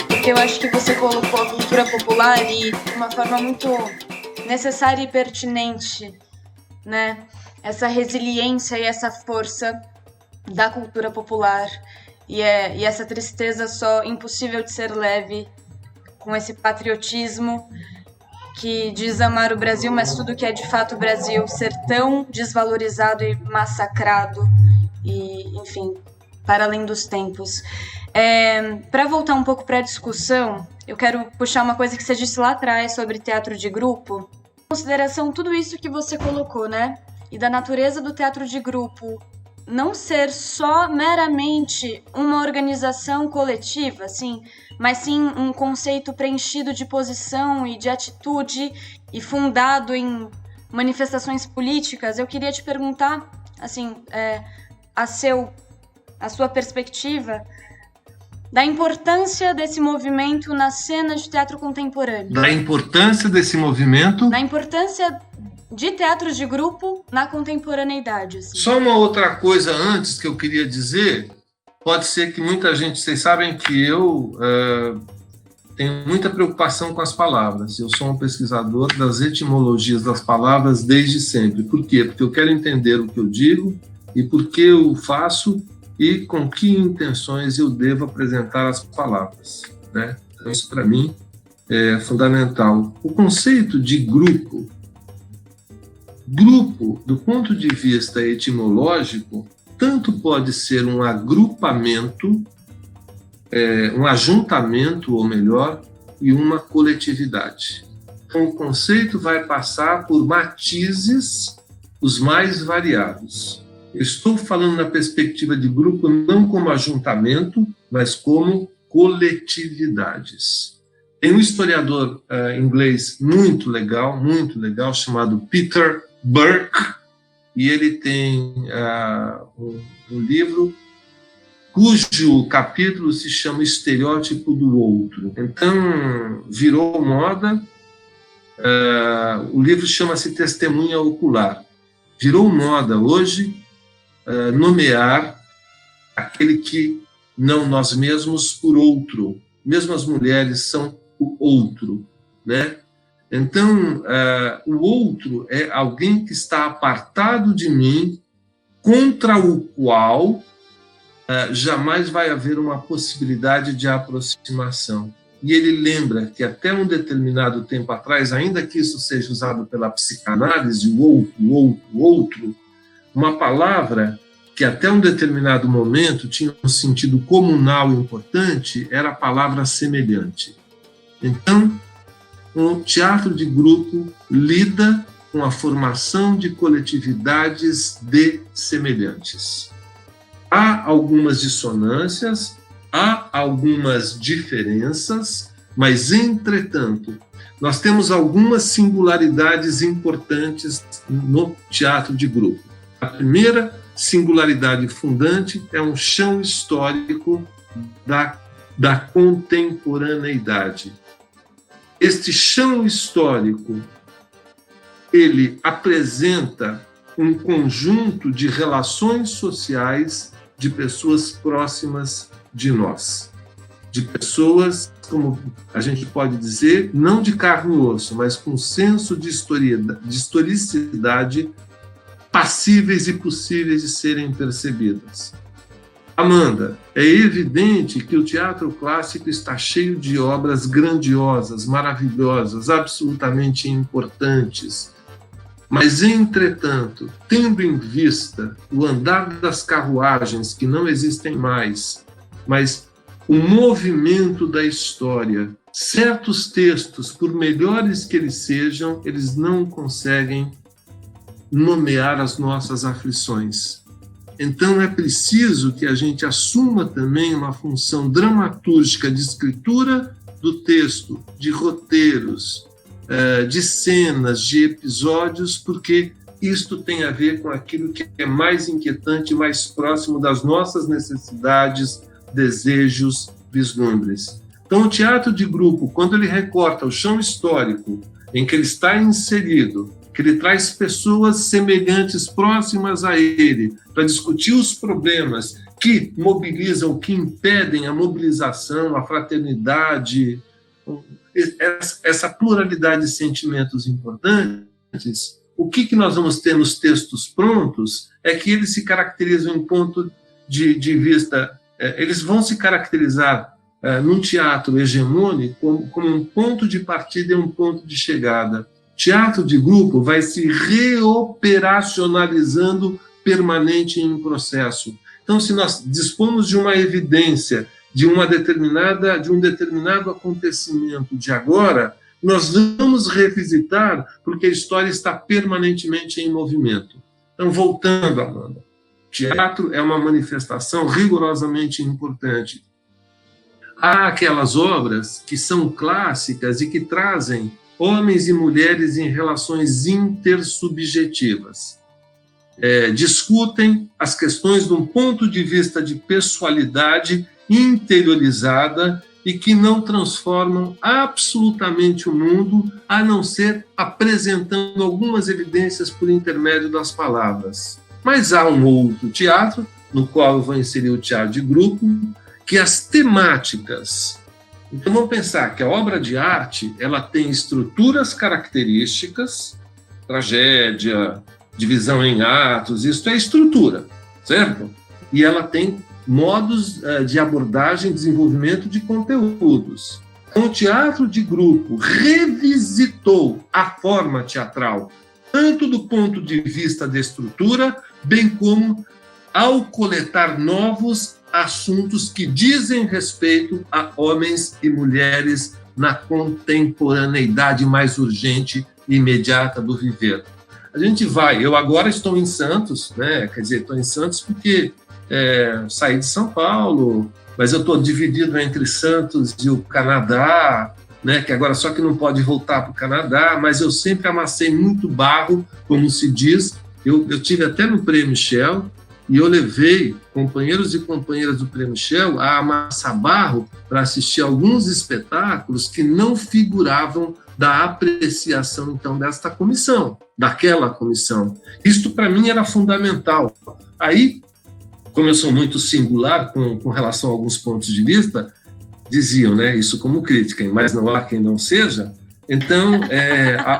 [SPEAKER 1] Porque eu acho que você colocou a cultura popular de uma forma muito necessária e pertinente, né? Essa resiliência e essa força da cultura popular e essa tristeza só impossível de ser leve com esse patriotismo que diz amar o Brasil, mas tudo que é de fato o Brasil ser tão desvalorizado e massacrado e, enfim, para além dos tempos. Para voltar um pouco para a discussão, eu quero puxar uma coisa que você disse lá atrás sobre teatro de grupo. Em consideração tudo isso que você colocou, né? E da natureza do teatro de grupo, não ser só meramente uma organização coletiva, assim, mas sim um conceito preenchido de posição e de atitude e fundado em manifestações políticas. Eu queria te perguntar, assim, a sua perspectiva da importância desse movimento na cena de teatro contemporâneo.
[SPEAKER 5] Da importância desse movimento?
[SPEAKER 1] Da importância de teatro de grupo na contemporaneidade. Assim.
[SPEAKER 5] Só uma outra coisa antes que eu queria dizer. Pode ser que muita gente... Vocês sabem que eu tenho muita preocupação com as palavras. Eu sou um pesquisador das etimologias das palavras desde sempre. Por quê? Porque eu quero entender o que eu digo e por que eu faço e com que intenções eu devo apresentar as palavras, né? Então, isso, para mim, é fundamental. O conceito de grupo, do ponto de vista etimológico, tanto pode ser um agrupamento, um ajuntamento, ou melhor, e uma coletividade. Então, o conceito vai passar por matizes os mais variados. Eu estou falando na perspectiva de grupo não como ajuntamento, mas como coletividades. Tem um historiador inglês muito legal, chamado Peter Burke, e ele tem um livro cujo capítulo se chama Estereótipo do Outro. Então, virou moda. O livro chama-se Testemunha Ocular. Virou moda hoje nomear aquele que não nós mesmos por outro. Mesmo as mulheres são o outro, né? Então, o outro é alguém que está apartado de mim, contra o qual jamais vai haver uma possibilidade de aproximação. E ele lembra que até um determinado tempo atrás, ainda que isso seja usado pela psicanálise, o outro, uma palavra que até um determinado momento tinha um sentido comunal e importante, era a palavra semelhante. Então, o teatro de grupo lida com a formação de coletividades de semelhantes. Há algumas dissonâncias, há algumas diferenças, mas, entretanto, nós temos algumas singularidades importantes no teatro de grupo. A primeira singularidade fundante é um chão histórico da contemporaneidade. Este chão histórico, ele apresenta um conjunto de relações sociais de pessoas próximas de nós. De pessoas, como a gente pode dizer, não de carne e osso, mas com senso de historicidade, passíveis e possíveis de serem percebidas. Amanda, é evidente que o teatro clássico está cheio de obras grandiosas, maravilhosas, absolutamente importantes. Mas, entretanto, tendo em vista o andar das carruagens que não existem mais, mas o movimento da história, certos textos, por melhores que eles sejam, eles não conseguem nomear as nossas aflições. Então é preciso que a gente assuma também uma função dramatúrgica de escritura do texto, de roteiros, de cenas, de episódios, porque isto tem a ver com aquilo que é mais inquietante, mais próximo das nossas necessidades, desejos, vislumbres. Então o teatro de grupo, quando ele recorta o chão histórico em que ele está inserido, que ele traz pessoas semelhantes, próximas a ele, para discutir os problemas que mobilizam, que impedem a mobilização, a fraternidade, essa pluralidade de sentimentos importantes. O que nós vamos ter nos textos prontos é que eles se caracterizam em ponto de vista, eles vão se caracterizar num teatro hegemônico como um ponto de partida e um ponto de chegada. Teatro de grupo vai se reoperacionalizando permanente em processo. Então, se nós dispomos de uma evidência de um determinado acontecimento de agora, nós vamos revisitar porque a história está permanentemente em movimento. Então, voltando, Amanda, Teatro é uma manifestação rigorosamente importante. Há aquelas obras que são clássicas e que trazem homens e mulheres em relações intersubjetivas. Discutem as questões de um ponto de vista de pessoalidade interiorizada e que não transformam absolutamente o mundo, a não ser apresentando algumas evidências por intermédio das palavras. Mas há um outro teatro, no qual eu vou inserir o teatro de grupo, que as temáticas... Então vamos pensar que a obra de arte ela tem estruturas características, tragédia, divisão em atos, isso é estrutura, certo? E ela tem modos de abordagem e desenvolvimento de conteúdos. Então, o teatro de grupo revisitou a forma teatral, tanto do ponto de vista da estrutura, bem como ao coletar novos assuntos que dizem respeito a homens e mulheres na contemporaneidade mais urgente e imediata do viver. A gente vai, eu agora estou em Santos, né? Quer dizer, estou em Santos porque saí de São Paulo, mas eu estou dividido entre Santos e o Canadá, né? Que agora só que não pode voltar para o Canadá, mas eu sempre amassei muito barro, como se diz. Eu tive até no Prêmio Shell, e eu levei companheiros e companheiras do Prêmio Shell a amassar barro para assistir alguns espetáculos que não figuravam da apreciação, então, desta comissão, daquela comissão. Isto, para mim, era fundamental. Aí, como eu sou muito singular com relação a alguns pontos de vista, diziam, né, isso como crítica, mas não há quem não seja. Então,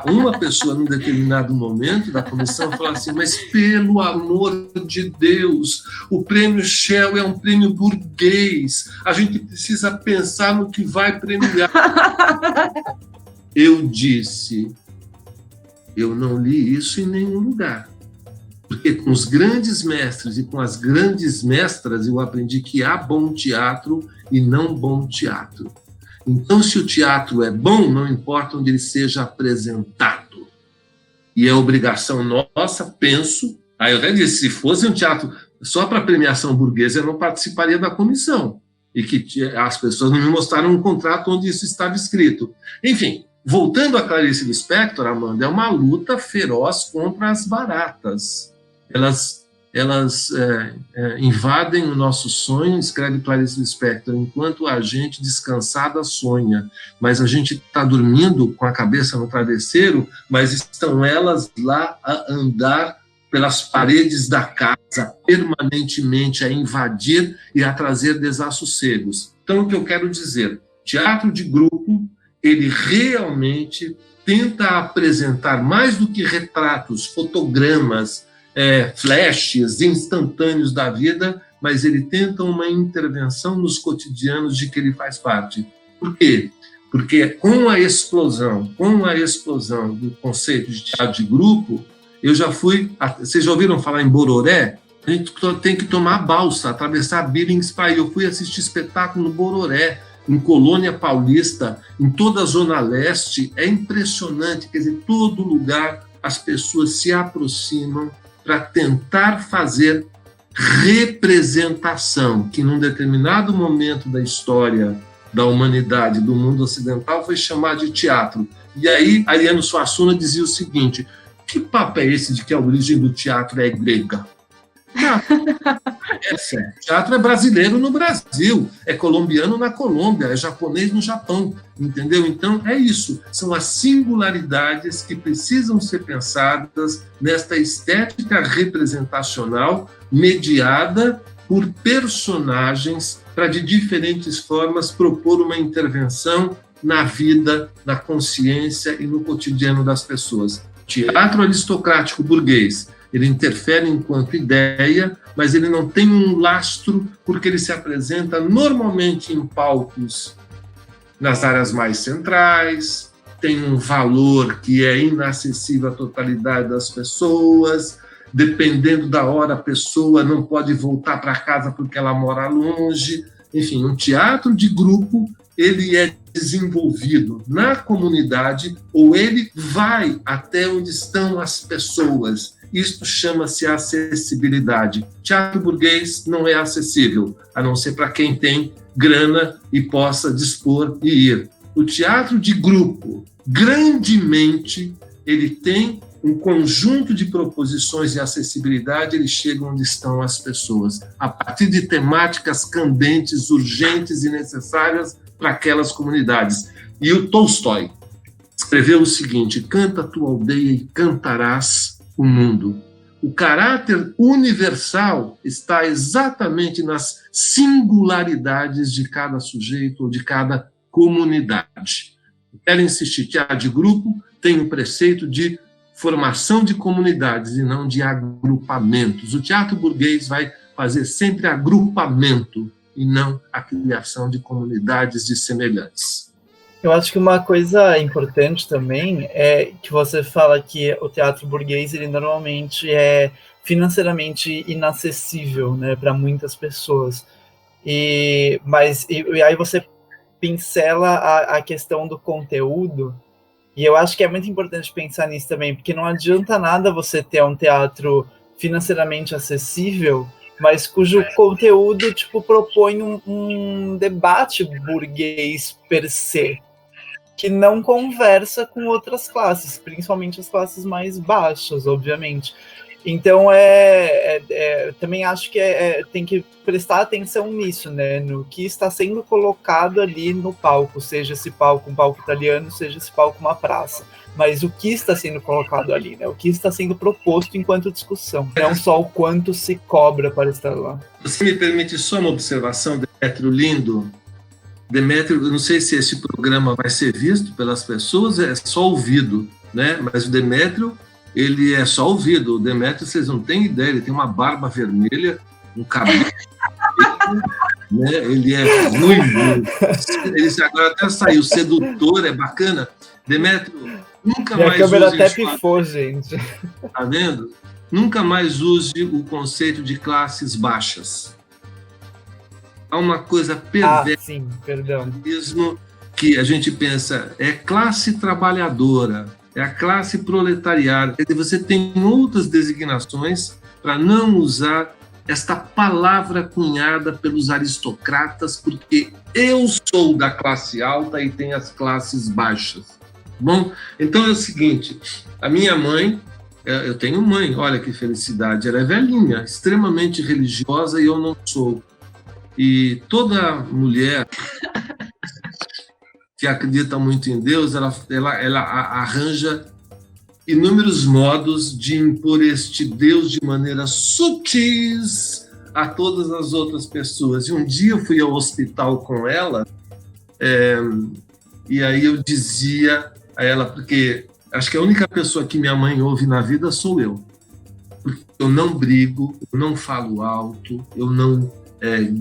[SPEAKER 5] uma pessoa, num determinado momento da comissão, falou assim, mas pelo amor de Deus, o Prêmio Shell é um prêmio burguês, a gente precisa pensar no que vai premiar. Eu disse, eu não li isso em nenhum lugar, porque com os grandes mestres e com as grandes mestras eu aprendi que há bom teatro e não bom teatro. Então, se o teatro é bom, não importa onde ele seja apresentado. E é obrigação nossa, penso... Aí eu até disse, se fosse um teatro só para premiação burguesa, eu não participaria da comissão. E que as pessoas não me mostraram um contrato onde isso estava escrito. Enfim, voltando a Clarice Lispector, Amanda, é uma luta feroz contra as baratas. Elas invadem o nosso sonho, escreve Clarice Lispector, enquanto a gente descansada sonha, mas a gente está dormindo com a cabeça no travesseiro, mas estão elas lá a andar pelas paredes da casa, permanentemente a invadir e a trazer desassossegos. Então, o que eu quero dizer, teatro de grupo, ele realmente tenta apresentar mais do que retratos, fotogramas, flashes instantâneos da vida, mas ele tenta uma intervenção nos cotidianos de que ele faz parte. Por quê? Porque com a explosão do conceito de teatro de grupo, eu já fui... Vocês já ouviram falar em Bororé? A gente tem que tomar a balsa, atravessar Billings para ir. Eu fui assistir espetáculo no Bororé, em Colônia Paulista, em toda a Zona Leste. É impressionante, quer dizer, todo lugar as pessoas se aproximam para tentar fazer representação, que num determinado momento da história da humanidade, do mundo ocidental, foi chamado de teatro. E aí, Ariano Suassuna dizia o seguinte, que papo é esse de que a origem do teatro é grega? Teatro é brasileiro no Brasil, é colombiano na Colômbia, é japonês no Japão, entendeu? Então é isso, são as singularidades que precisam ser pensadas nesta estética representacional mediada por personagens para de diferentes formas propor uma intervenção na vida, na consciência e no cotidiano das pessoas. Teatro aristocrático burguês, ele interfere enquanto ideia, mas ele não tem um lastro, porque ele se apresenta normalmente em palcos nas áreas mais centrais, tem um valor que é inacessível à totalidade das pessoas, dependendo da hora a pessoa não pode voltar para casa porque ela mora longe. Enfim, um teatro de grupo, ele é desenvolvido na comunidade ou ele vai até onde estão as pessoas Isto chama-se acessibilidade. Teatro burguês não é acessível, a não ser para quem tem grana e possa dispor e ir. O teatro de grupo, grandemente, ele tem um conjunto de proposições de acessibilidade, ele chega onde estão as pessoas, a partir de temáticas candentes, urgentes e necessárias para aquelas comunidades. E o Tolstói escreveu o seguinte: canta a tua aldeia e cantarás o mundo. O caráter universal está exatamente nas singularidades de cada sujeito ou de cada comunidade. Quero insistir, teatro de grupo tem o preceito de formação de comunidades e não de agrupamentos. O teatro burguês vai fazer sempre agrupamento e não a criação de comunidades de semelhantes.
[SPEAKER 3] Eu acho que uma coisa importante também é que você fala que o teatro burguês ele normalmente é financeiramente inacessível, né, para muitas pessoas. E aí você pincela a questão do conteúdo. E eu acho que é muito importante pensar nisso também, porque não adianta nada você ter um teatro financeiramente acessível, mas cujo conteúdo propõe um debate burguês per se, que não conversa com outras classes, principalmente as classes mais baixas, obviamente. Então, também acho que tem que prestar atenção nisso, né? No que está sendo colocado ali no palco, seja esse palco um palco italiano, seja esse palco uma praça. Mas o que está sendo colocado ali, né? O que está sendo proposto enquanto discussão, não só o quanto se cobra para estar lá.
[SPEAKER 5] Você me permite só uma observação, Demétrio lindo? Demétrio, eu não sei se esse programa vai ser visto pelas pessoas, é só ouvido, né? Mas o Demétrio, ele é só ouvido. O Demétrio, vocês não têm ideia, ele tem uma barba vermelha, um cabelo, né? Ele é ruivo. Ele agora até saiu sedutor, é bacana. Demétrio, nunca mais use... A câmera
[SPEAKER 3] até pifou, gente.
[SPEAKER 5] Tá vendo? Nunca mais use o conceito de classes baixas. Há uma coisa perversa,
[SPEAKER 3] sim, perdão,
[SPEAKER 5] que a gente pensa, é classe trabalhadora, é a classe proletariada. Você tem outras designações para não usar esta palavra cunhada pelos aristocratas, porque eu sou da classe alta e tem as classes baixas. Bom, então é o seguinte, a minha mãe, eu tenho mãe, olha que felicidade, ela é velhinha, extremamente religiosa e eu não sou. E toda mulher que acredita muito em Deus, ela arranja inúmeros modos de impor este Deus de maneira sutis a todas as outras pessoas. E um dia eu fui ao hospital com ela, e aí eu dizia a ela, porque acho que a única pessoa que minha mãe ouve na vida sou eu. Porque eu não brigo, eu não falo alto, eu não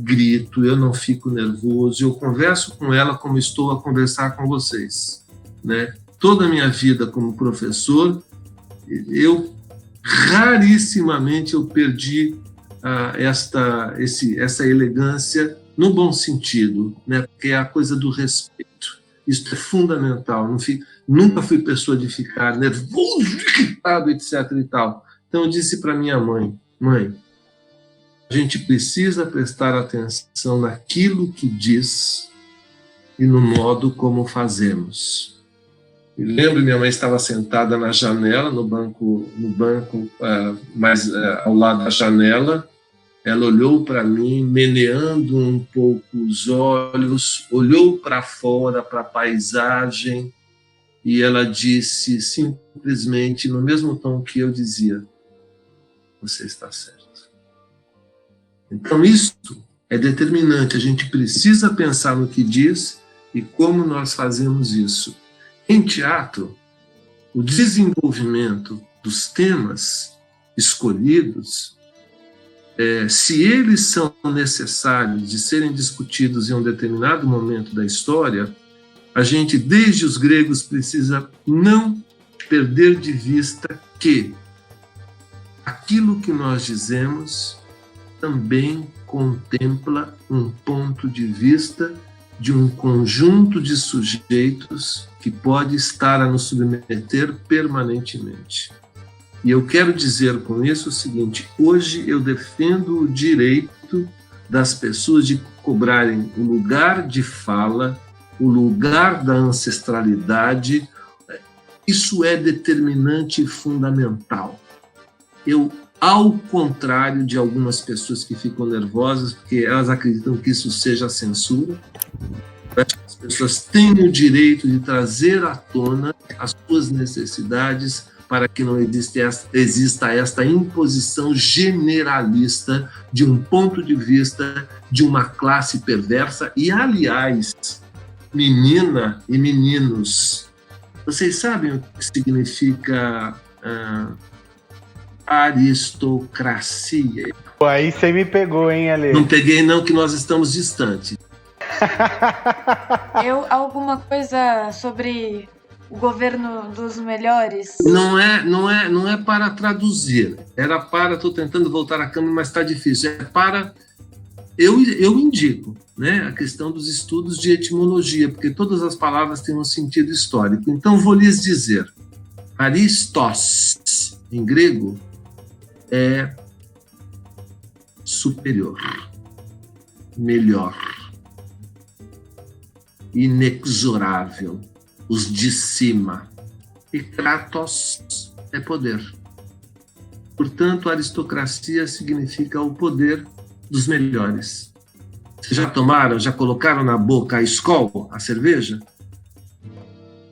[SPEAKER 5] grito, eu não fico nervoso, eu converso com ela como estou a conversar com vocês, né? Toda a minha vida como professor, rarissimamente eu perdi essa elegância no bom sentido, né? Porque é a coisa do respeito. Isso é fundamental. Nunca fui pessoa de ficar nervoso, irritado, etc. e tal. Então eu disse para minha mãe, a gente precisa prestar atenção naquilo que diz e no modo como fazemos. Me lembro, minha mãe estava sentada na janela, no banco mais ao lado da janela. Ela olhou para mim, meneando um pouco os olhos, olhou para fora, para a paisagem, e ela disse simplesmente, no mesmo tom que eu dizia, você está certo. Então, isso é determinante. A gente precisa pensar no que diz e como nós fazemos isso. Em teatro, o desenvolvimento dos temas escolhidos, se eles são necessários de serem discutidos em um determinado momento da história, a gente, desde os gregos, precisa não perder de vista que aquilo que nós dizemos também contempla um ponto de vista de um conjunto de sujeitos que pode estar a nos submeter permanentemente. E eu quero dizer com isso o seguinte: hoje eu defendo o direito das pessoas de cobrarem o lugar de fala, o lugar da ancestralidade. Isso é determinante e fundamental. Eu, ao contrário de algumas pessoas que ficam nervosas, porque elas acreditam que isso seja censura, as pessoas têm o direito de trazer à tona as suas necessidades para que não exista esta imposição generalista de um ponto de vista de uma classe perversa. E, aliás, menina e meninos, vocês sabem o que significa aristocracia?
[SPEAKER 2] Aí você me pegou, hein, Ale?
[SPEAKER 5] Não peguei não, que nós estamos distantes.
[SPEAKER 1] Alguma coisa sobre o governo dos melhores?
[SPEAKER 5] Não é para traduzir. Era para, estou tentando voltar à câmera, mas está difícil. É para, eu indico, né, a questão dos estudos de etimologia, porque todas as palavras têm um sentido histórico. Então vou lhes dizer, Aristos, em grego, é superior, melhor, inexorável, os de cima. E Kratos é poder. Portanto, aristocracia significa o poder dos melhores. Vocês já tomaram, já colocaram na boca a Skol, a cerveja?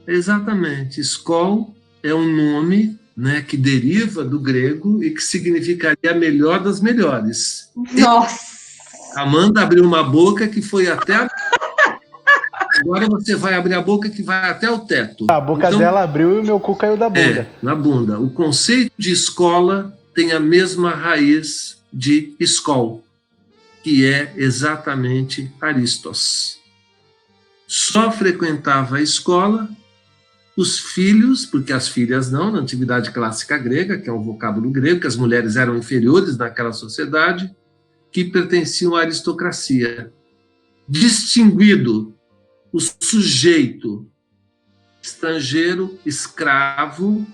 [SPEAKER 5] Exatamente. Skol é um nome, né, que deriva do grego e que significaria a melhor das melhores.
[SPEAKER 1] Nossa!
[SPEAKER 5] Amanda abriu uma boca que foi até... Agora você vai abrir a boca que vai até o teto.
[SPEAKER 2] A boca dela abriu e o meu cu caiu da bunda.
[SPEAKER 5] Na bunda. O conceito de escola tem a mesma raiz de escol, que é exatamente Aristos. Só frequentava a escola os filhos, porque as filhas não, na antiguidade clássica grega, que é um vocábulo grego, que as mulheres eram inferiores naquela sociedade, que pertenciam à aristocracia. Distinguido o sujeito estrangeiro, escravo,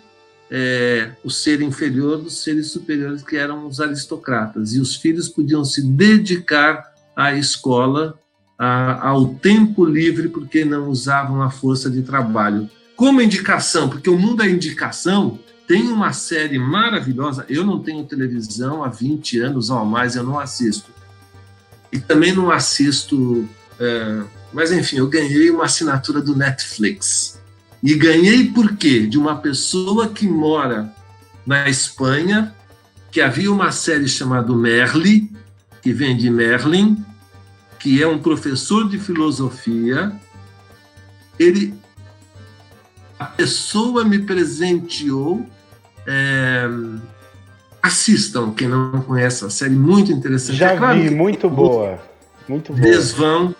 [SPEAKER 5] o ser inferior dos seres superiores, que eram os aristocratas. E os filhos podiam se dedicar à escola, ao tempo livre, porque não usavam a força de trabalho. Como indicação, porque o mundo é indicação, tem uma série maravilhosa. Eu não tenho televisão há 20 anos ou mais, eu não assisto. E também não assisto... mas, enfim, eu ganhei uma assinatura do Netflix. E ganhei por quê? De uma pessoa que mora na Espanha, que havia uma série chamada Merli, que vem de Merlin, que é um professor de filosofia. A pessoa me presenteou. Assistam, quem não conhece a série, muito interessante.
[SPEAKER 2] Já vi, muito boa. Muito boa.
[SPEAKER 5] Desvão,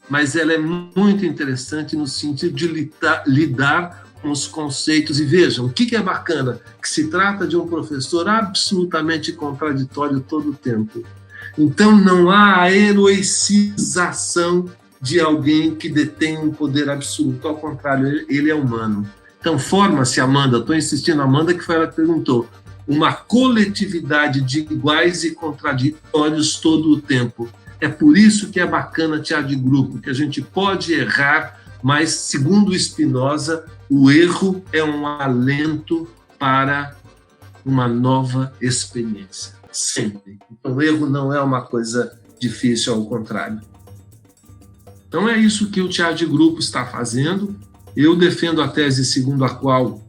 [SPEAKER 5] mas ela é muito interessante no sentido de lidar com os conceitos. E vejam, o que é bacana? Que se trata de um professor absolutamente contraditório todo o tempo. Então não há a heroicização de alguém que detém um poder absoluto. Ao contrário, ele é humano. Então forma-se, Amanda, estou insistindo, Amanda, que foi ela que perguntou, uma coletividade de iguais e contraditórios todo o tempo. É por isso que é bacana teatro de grupo, que a gente pode errar, mas, segundo Spinoza, o erro é um alento para uma nova experiência. Sempre. Então, o erro não é uma coisa difícil, ao contrário. Então, é isso que o teatro de grupo está fazendo. Eu defendo a tese segundo a qual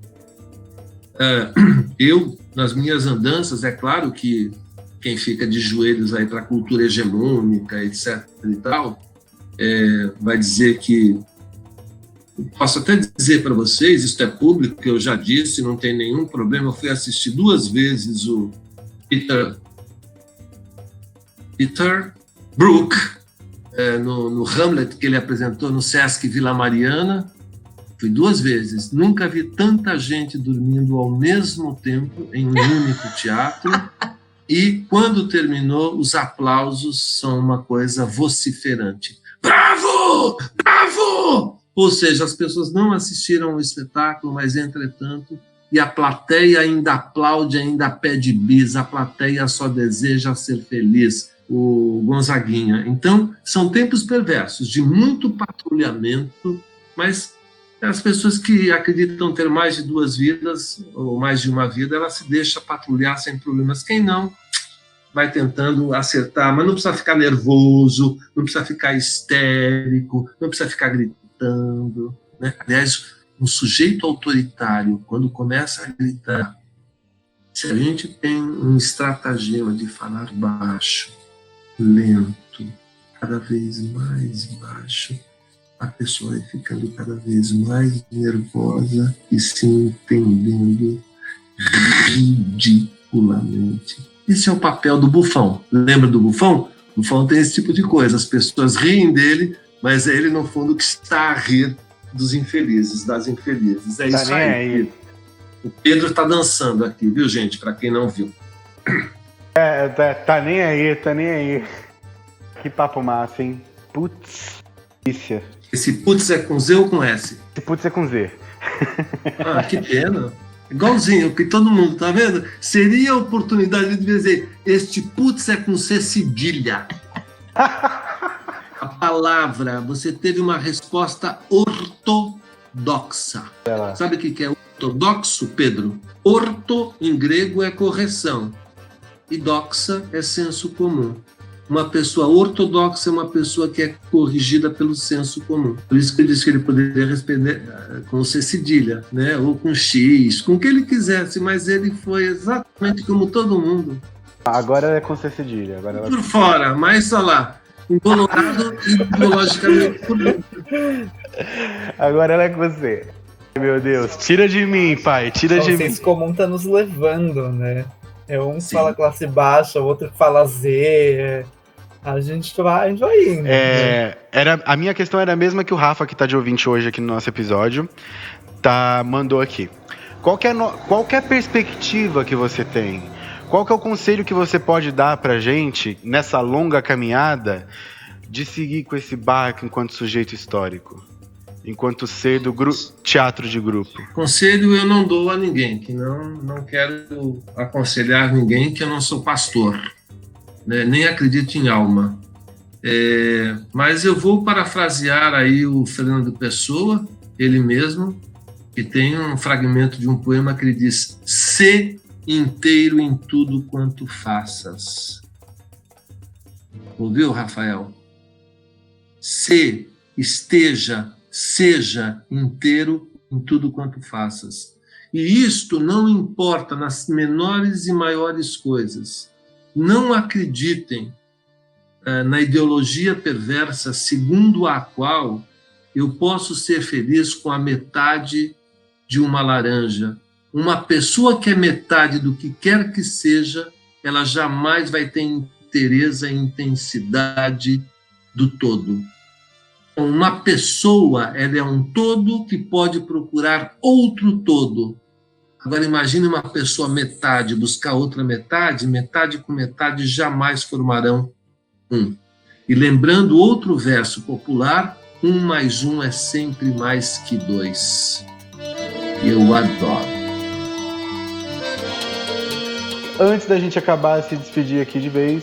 [SPEAKER 5] eu, nas minhas andanças, é claro que quem fica de joelhos aí para a cultura hegemônica, etc. e tal, vai dizer que... Posso até dizer para vocês, isso é público, que eu já disse, não tem nenhum problema. Eu fui assistir 2 vezes o Peter Brook no Hamlet, que ele apresentou no Sesc Vila Mariana. Fui 2 vezes. Nunca vi tanta gente dormindo ao mesmo tempo em um único teatro. E, quando terminou, os aplausos são uma coisa vociferante. Bravo! Bravo! Ou seja, as pessoas não assistiram ao espetáculo, mas, entretanto, e a plateia ainda aplaude, ainda pede bis, a plateia só deseja ser feliz, o Gonzaguinha. Então, são tempos perversos, de muito patrulhamento, mas as pessoas que acreditam ter mais de 2 vidas, ou mais de uma vida, ela se deixa patrulhar sem problemas. Quem não, vai tentando acertar, mas não precisa ficar nervoso, não precisa ficar histérico, não precisa ficar gritando, né? Aliás, um sujeito autoritário, quando começa a gritar, se a gente tem um estratagema de falar baixo, lento, cada vez mais baixo, a pessoa vai ficando cada vez mais nervosa e se entendendo ridiculamente. Esse é o papel do bufão. Lembra do bufão? O bufão tem esse tipo de coisa. As pessoas riem dele, mas é ele, no fundo, que está a rir dos infelizes, das infelizes. É isso aí. O Pedro está dançando aqui, viu, gente? Para quem não viu.
[SPEAKER 2] Tá nem aí. Que papo massa, hein? Putz.
[SPEAKER 5] Esse putz é com Z ou com S?
[SPEAKER 2] Esse putz é com Z.
[SPEAKER 5] Ah, que pena. Igualzinho, que todo mundo, tá vendo? Seria a oportunidade de dizer, este putz é com C cedilha. A palavra, você teve uma resposta ortodoxa. Sabe o que é ortodoxo, Pedro? Orto, em grego, é correção. E doxa é senso comum. Uma pessoa ortodoxa é uma pessoa que é corrigida pelo senso comum. Por isso que ele disse que ele poderia responder com C cedilha, né? Ou com X, com o que ele quisesse, mas ele foi exatamente como todo mundo.
[SPEAKER 2] Agora é com C cedilha. Agora
[SPEAKER 5] por fora, mas só lá. Embolorado ideologicamente por dentro.
[SPEAKER 2] Agora ela é com você. Meu Deus, tira de mim, pai, tira de mim. O
[SPEAKER 3] senso comum tá nos levando, né? É um que fala classe baixa, o outro que fala Z. A gente vai indo.
[SPEAKER 2] A minha questão era a mesma que o Rafa, que tá de ouvinte hoje aqui no nosso episódio, mandou aqui. Qual que é a perspectiva que você tem? Qual que é o conselho que você pode dar pra gente, nessa longa caminhada, de seguir com esse barco enquanto sujeito histórico? Enquanto ser do teatro de grupo?
[SPEAKER 5] Conselho eu não dou a ninguém, que não quero aconselhar ninguém, que eu não sou pastor, né? Nem acredito em alma. Mas eu vou parafrasear aí o Fernando Pessoa, ele mesmo, que tem um fragmento de um poema que ele diz: "Sê inteiro em tudo quanto faças." Ouviu, Rafael? Seja inteiro em tudo quanto faças. E isto não importa nas menores e maiores coisas. Não acreditem na ideologia perversa segundo a qual eu posso ser feliz com a metade de uma laranja. Uma pessoa que é metade do que quer que seja, ela jamais vai ter interesse e intensidade do todo. Uma pessoa, ela é um todo que pode procurar outro todo. Agora imagine uma pessoa metade, buscar outra metade com metade jamais formarão um. E lembrando outro verso popular, 1 mais 1 é sempre mais que 2. Eu adoro.
[SPEAKER 2] Antes da gente acabar de se despedir aqui de vez,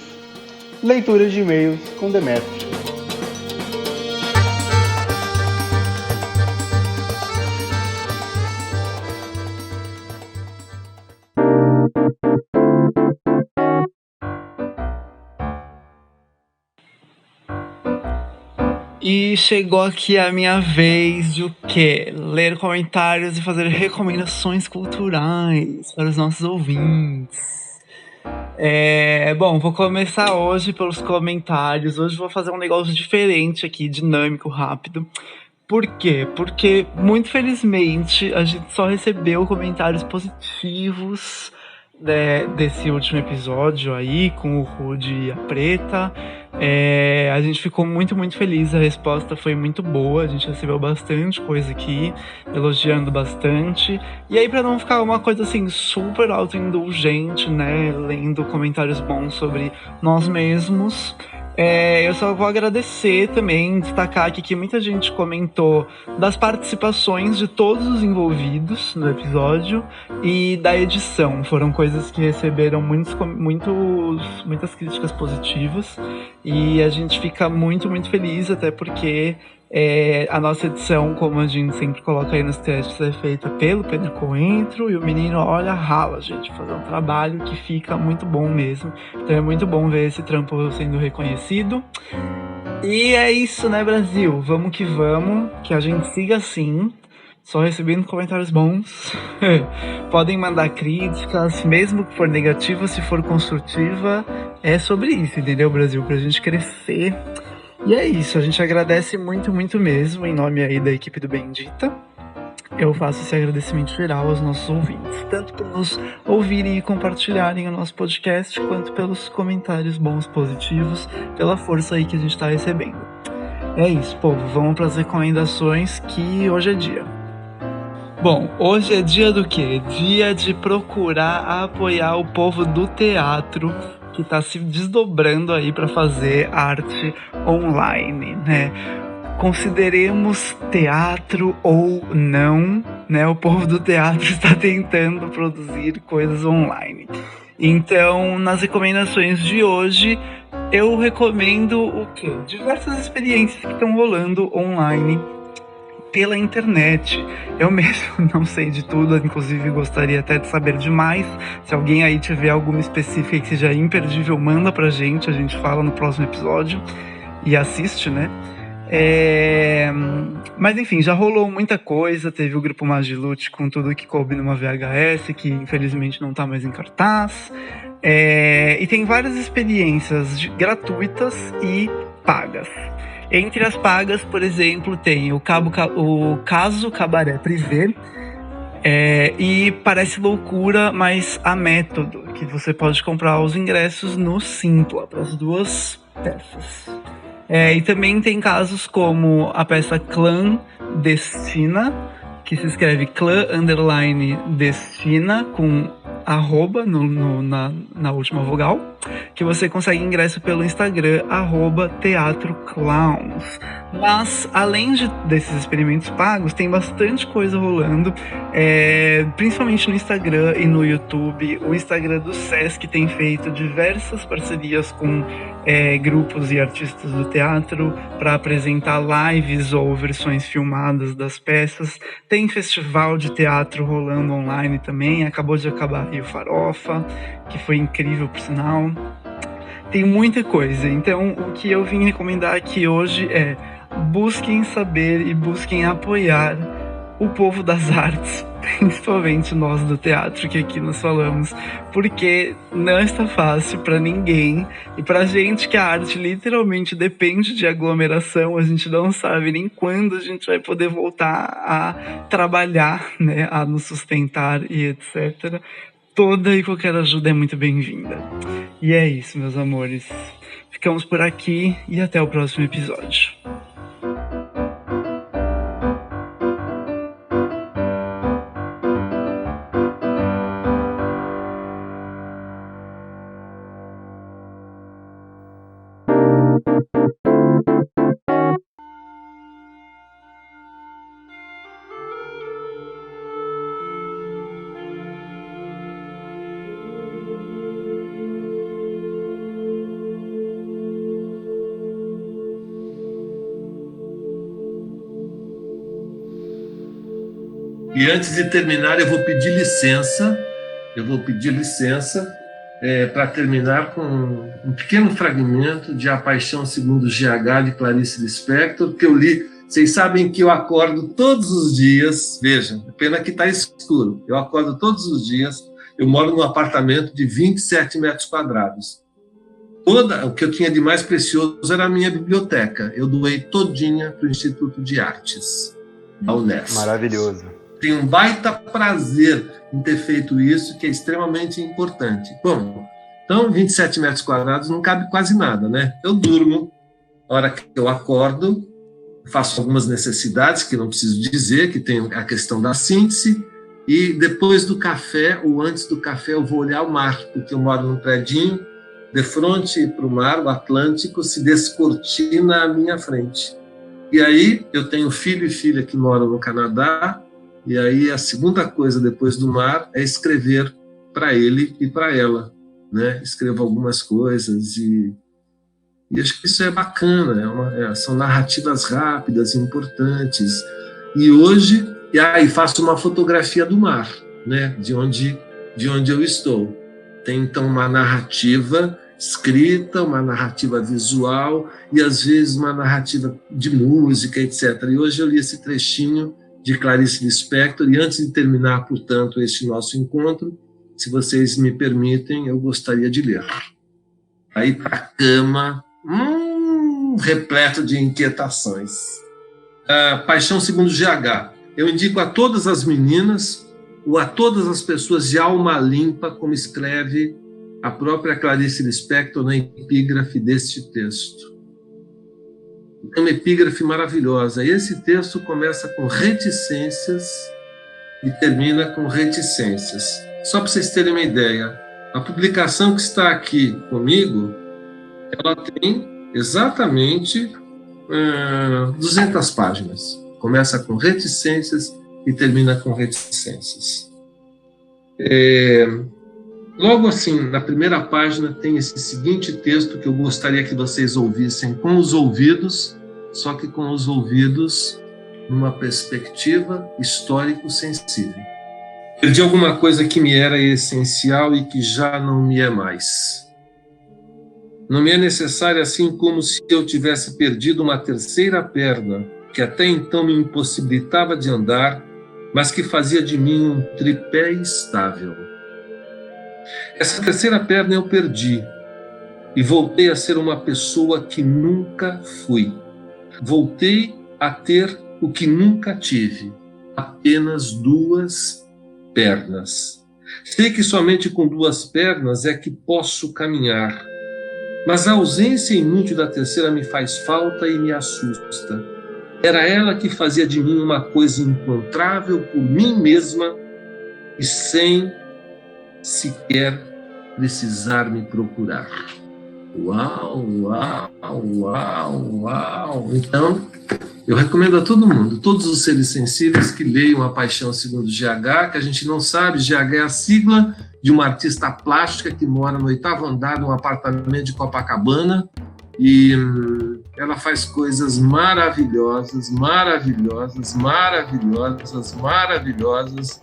[SPEAKER 2] leitura de e-mails com Demetrio.
[SPEAKER 3] E chegou aqui a minha vez de o quê? Ler comentários e fazer recomendações culturais para os nossos ouvintes. Bom, vou começar hoje pelos comentários. Hoje vou fazer um negócio diferente aqui, dinâmico, rápido. Por quê? Porque, muito felizmente, a gente só recebeu comentários positivos desse último episódio aí, com o Rude e a Preta. A gente ficou muito, muito feliz, a resposta foi muito boa, a gente recebeu bastante coisa aqui, elogiando bastante. E aí, pra não ficar uma coisa assim super autoindulgente, né, lendo comentários bons sobre nós mesmos, Eu só vou agradecer também, destacar aqui que muita gente comentou das participações de todos os envolvidos no episódio e da edição. Foram coisas que receberam muitas críticas positivas e a gente fica muito, muito feliz, até porque a nossa edição, como a gente sempre coloca aí nos testes, é feita pelo Pedro Coentro e o menino, olha, rala, gente, fazer um trabalho que fica muito bom mesmo. Então é muito bom ver esse trampo sendo reconhecido. E é isso, né, Brasil? Vamos, que a gente siga assim, só recebendo comentários bons. Podem mandar críticas, mesmo que for negativa, se for construtiva, é sobre isso, entendeu, Brasil? Pra gente crescer. E é isso, a gente agradece muito, muito mesmo, em nome aí da equipe do Bendita. Eu faço esse agradecimento geral aos nossos ouvintes, tanto por nos ouvirem e compartilharem o nosso podcast, quanto pelos comentários bons, positivos, pela força aí que a gente está recebendo. É isso, povo, vamos para as recomendações, que hoje é dia. Bom, hoje é dia do quê? Dia de procurar apoiar o povo do teatro, que está se desdobrando aí para fazer arte online, né? Consideremos teatro ou não, né? O povo do teatro está tentando produzir coisas online. Então, nas recomendações de hoje, eu recomendo o quê? Diversas experiências que estão rolando online pela internet. Eu mesmo não sei de tudo, inclusive gostaria até de saber demais. Se alguém aí tiver alguma específica que seja imperdível, manda pra gente, a gente fala no próximo episódio e assiste, né? Mas enfim, já rolou muita coisa. Teve o grupo Magilute com tudo que coube numa VHS, que infelizmente não tá mais em cartaz. E tem várias experiências gratuitas e pagas. Entre as pagas, por exemplo, tem o Caso Cabaré Privé, e parece loucura, mas há método, que você pode comprar os ingressos no Simpla, para as duas peças. E também tem casos como a peça Clandestina, que se escreve clã_destina, com arroba na última vogal, que você consegue ingresso pelo Instagram, @teatroclowns. Mas, além desses experimentos pagos, tem bastante coisa rolando, principalmente no Instagram e no YouTube. O Instagram do Sesc tem feito diversas parcerias com grupos e artistas do teatro para apresentar lives ou versões filmadas das peças. Tem festival de teatro rolando online também. Acabou de acabar Rio Farofa, que foi incrível, por sinal. Tem muita coisa. Então, o que eu vim recomendar aqui hoje é: busquem saber e busquem apoiar o povo das artes, principalmente nós do teatro, que aqui nós falamos, porque não está fácil para ninguém, e pra gente que a arte literalmente depende de aglomeração, a gente não sabe nem quando a gente vai poder voltar a trabalhar, né, a nos sustentar e etc. Toda e qualquer ajuda é muito bem-vinda. E é isso, meus amores. Ficamos por aqui e até o próximo episódio.
[SPEAKER 5] E antes de terminar, eu vou pedir licença para terminar com um pequeno fragmento de A Paixão Segundo GH, de Clarice Lispector, que eu li. Vocês sabem que eu acordo todos os dias, vejam, pena que está escuro, eu acordo todos os dias, eu moro num apartamento de 27 metros quadrados. O que eu tinha de mais precioso era a minha biblioteca. Eu doei todinha para o Instituto de Artes da Unesp.
[SPEAKER 2] Maravilhoso.
[SPEAKER 5] Tenho um baita prazer em ter feito isso, que é extremamente importante. Bom, então 27 metros quadrados não cabe quase nada, né? Eu durmo, a hora que eu acordo, faço algumas necessidades que não preciso dizer, que tem a questão da síntese, e depois do café ou antes do café eu vou olhar o mar, porque eu moro num predinho de frente para o mar, o Atlântico se descortina à minha frente. E aí eu tenho filho e filha que moram no Canadá, e aí a segunda coisa depois do mar é escrever para ele e para ela, né? Escrevo algumas coisas e acho que isso é bacana, são narrativas rápidas, importantes. E hoje, faço uma fotografia do mar, né? De onde eu estou. Tem então uma narrativa escrita, uma narrativa visual e às vezes uma narrativa de música, etc. E hoje eu li esse trechinho de Clarice Lispector e antes de terminar, portanto, este nosso encontro, se vocês me permitem, eu gostaria de ler. Aí para a cama, repleto de inquietações. Paixão segundo GH. Eu indico a todas as meninas ou a todas as pessoas de alma limpa, como escreve a própria Clarice Lispector na epígrafe deste texto. É uma epígrafe maravilhosa. E esse texto começa com reticências e termina com reticências. Só para vocês terem uma ideia, a publicação que está aqui comigo, ela tem exatamente 200 páginas. Começa com reticências e termina com reticências. Logo assim, na primeira página tem esse seguinte texto que eu gostaria que vocês ouvissem com os ouvidos, só que com os ouvidos numa perspectiva histórico-sensível. Perdi alguma coisa que me era essencial e que já não me é mais. Não me é necessário assim como se eu tivesse perdido uma terceira perna, que até então me impossibilitava de andar, mas que fazia de mim um tripé estável. Essa terceira perna eu perdi e voltei a ser uma pessoa que nunca fui. Voltei a ter o que nunca tive, apenas 2 pernas. Sei que somente com 2 pernas é que posso caminhar, mas a ausência inútil da terceira me faz falta e me assusta. Era ela que fazia de mim uma coisa incontrável por mim mesma e sem sequer precisar me procurar. Uau, uau, uau, uau. Então, eu recomendo a todo mundo, todos os seres sensíveis, que leiam A Paixão segundo GH, que a gente não sabe, GH é a sigla de uma artista plástica que mora no 8º andar de um apartamento de Copacabana, e ela faz coisas maravilhosas, maravilhosas, maravilhosas, maravilhosas.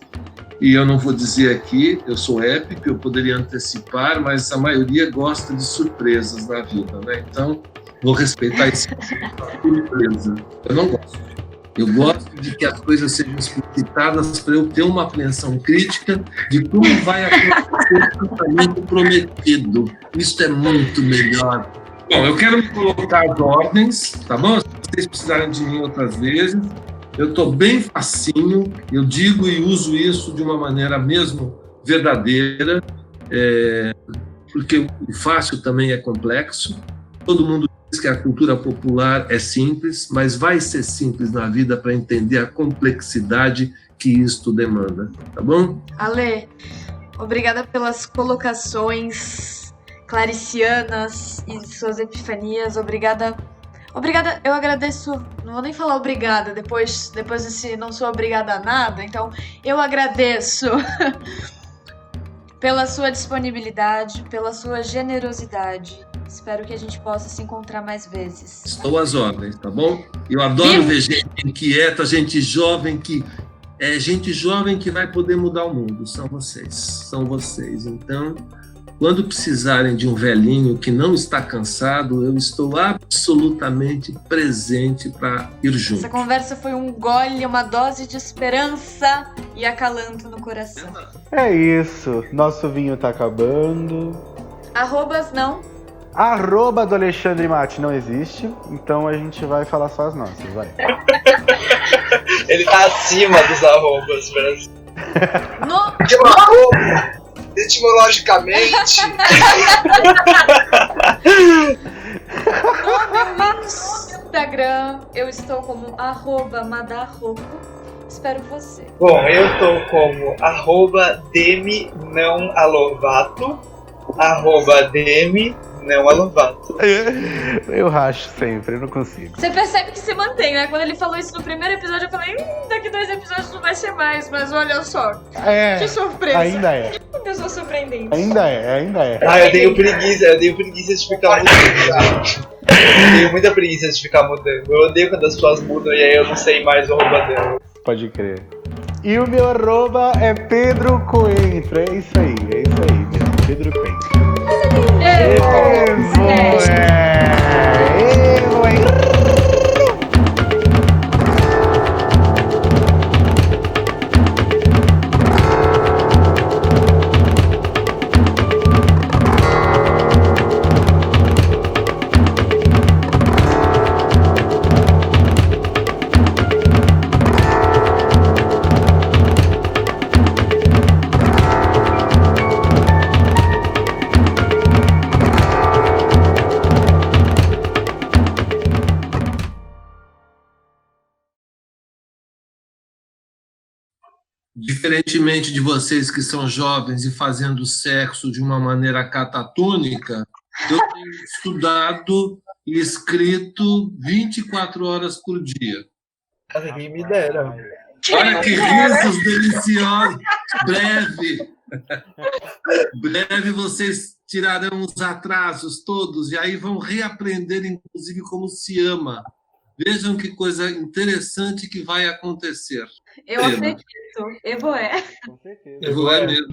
[SPEAKER 5] E eu não vou dizer aqui, eu sou épico, eu poderia antecipar, mas a maioria gosta de surpresas na vida, né? Então, vou respeitar esse surpresa. Eu não gosto. Eu gosto de que as coisas sejam explicitadas para eu ter uma apreensão crítica de como vai acontecer o tratamento prometido. Isso é muito melhor. Bom, eu quero me colocar as ordens, tá bom? Se vocês precisarem de mim outras vezes, eu estou bem facinho, eu digo e uso isso de uma maneira mesmo verdadeira, porque o fácil também é complexo. Todo mundo diz que a cultura popular é simples, mas vai ser simples na vida para entender a complexidade que isto demanda, tá bom?
[SPEAKER 1] Ale, obrigada pelas colocações claricianas e suas epifanias, obrigada, eu agradeço, não vou nem falar obrigada, depois desse não sou obrigada a nada, então eu agradeço pela sua disponibilidade, pela sua generosidade. Espero que a gente possa se encontrar mais vezes.
[SPEAKER 5] Estou às ordens, tá bom? Eu adoro ver gente inquieta, gente jovem que vai poder mudar o mundo. São vocês. Então, quando precisarem de um velhinho que não está cansado, eu estou absolutamente presente para ir junto.
[SPEAKER 1] Essa conversa foi um gole, uma dose de esperança e acalanto no coração.
[SPEAKER 2] É isso. Nosso vinho tá acabando.
[SPEAKER 1] Arrobas não.
[SPEAKER 2] Arroba do Alexandre Mate não existe, então a gente vai falar só as nossas, vai.
[SPEAKER 3] Ele tá acima dos arrobas, Brasil.
[SPEAKER 4] Que uma arroba, etimologicamente.
[SPEAKER 1] No Instagram, eu estou como @madarroco. Espero você.
[SPEAKER 3] Bom, eu tô como @demi não alovato. @DM não a Lovato.
[SPEAKER 2] Eu racho sempre, eu não consigo.
[SPEAKER 1] Você percebe que se mantém, né? Quando ele falou isso no primeiro episódio, eu falei, daqui 2 episódios não vai ser mais, mas olha só. Que surpresa.
[SPEAKER 2] Ainda é.
[SPEAKER 1] Uma pessoa surpreendente.
[SPEAKER 2] Ainda é.
[SPEAKER 3] Eu tenho preguiça de ficar mudando, gente. Eu tenho muita preguiça de ficar mudando. Eu odeio quando as pessoas mudam e aí eu não sei mais o arroba dela.
[SPEAKER 2] Pode crer. E o meu arroba é Pedro Coentro. É isso aí mesmo. Pedro Coentro.
[SPEAKER 5] Diferentemente de vocês que são jovens e fazendo sexo de uma maneira catatônica, eu tenho estudado e escrito 24 horas por dia.
[SPEAKER 3] Quem me dera.
[SPEAKER 5] Olha que risos deliciosos. Breve vocês tirarão os atrasos todos e aí vão reaprender, inclusive, como se ama. Vejam que coisa interessante que vai acontecer.
[SPEAKER 1] Eu acredito. Evoé.
[SPEAKER 2] Com certeza.
[SPEAKER 5] Eu vou mesmo.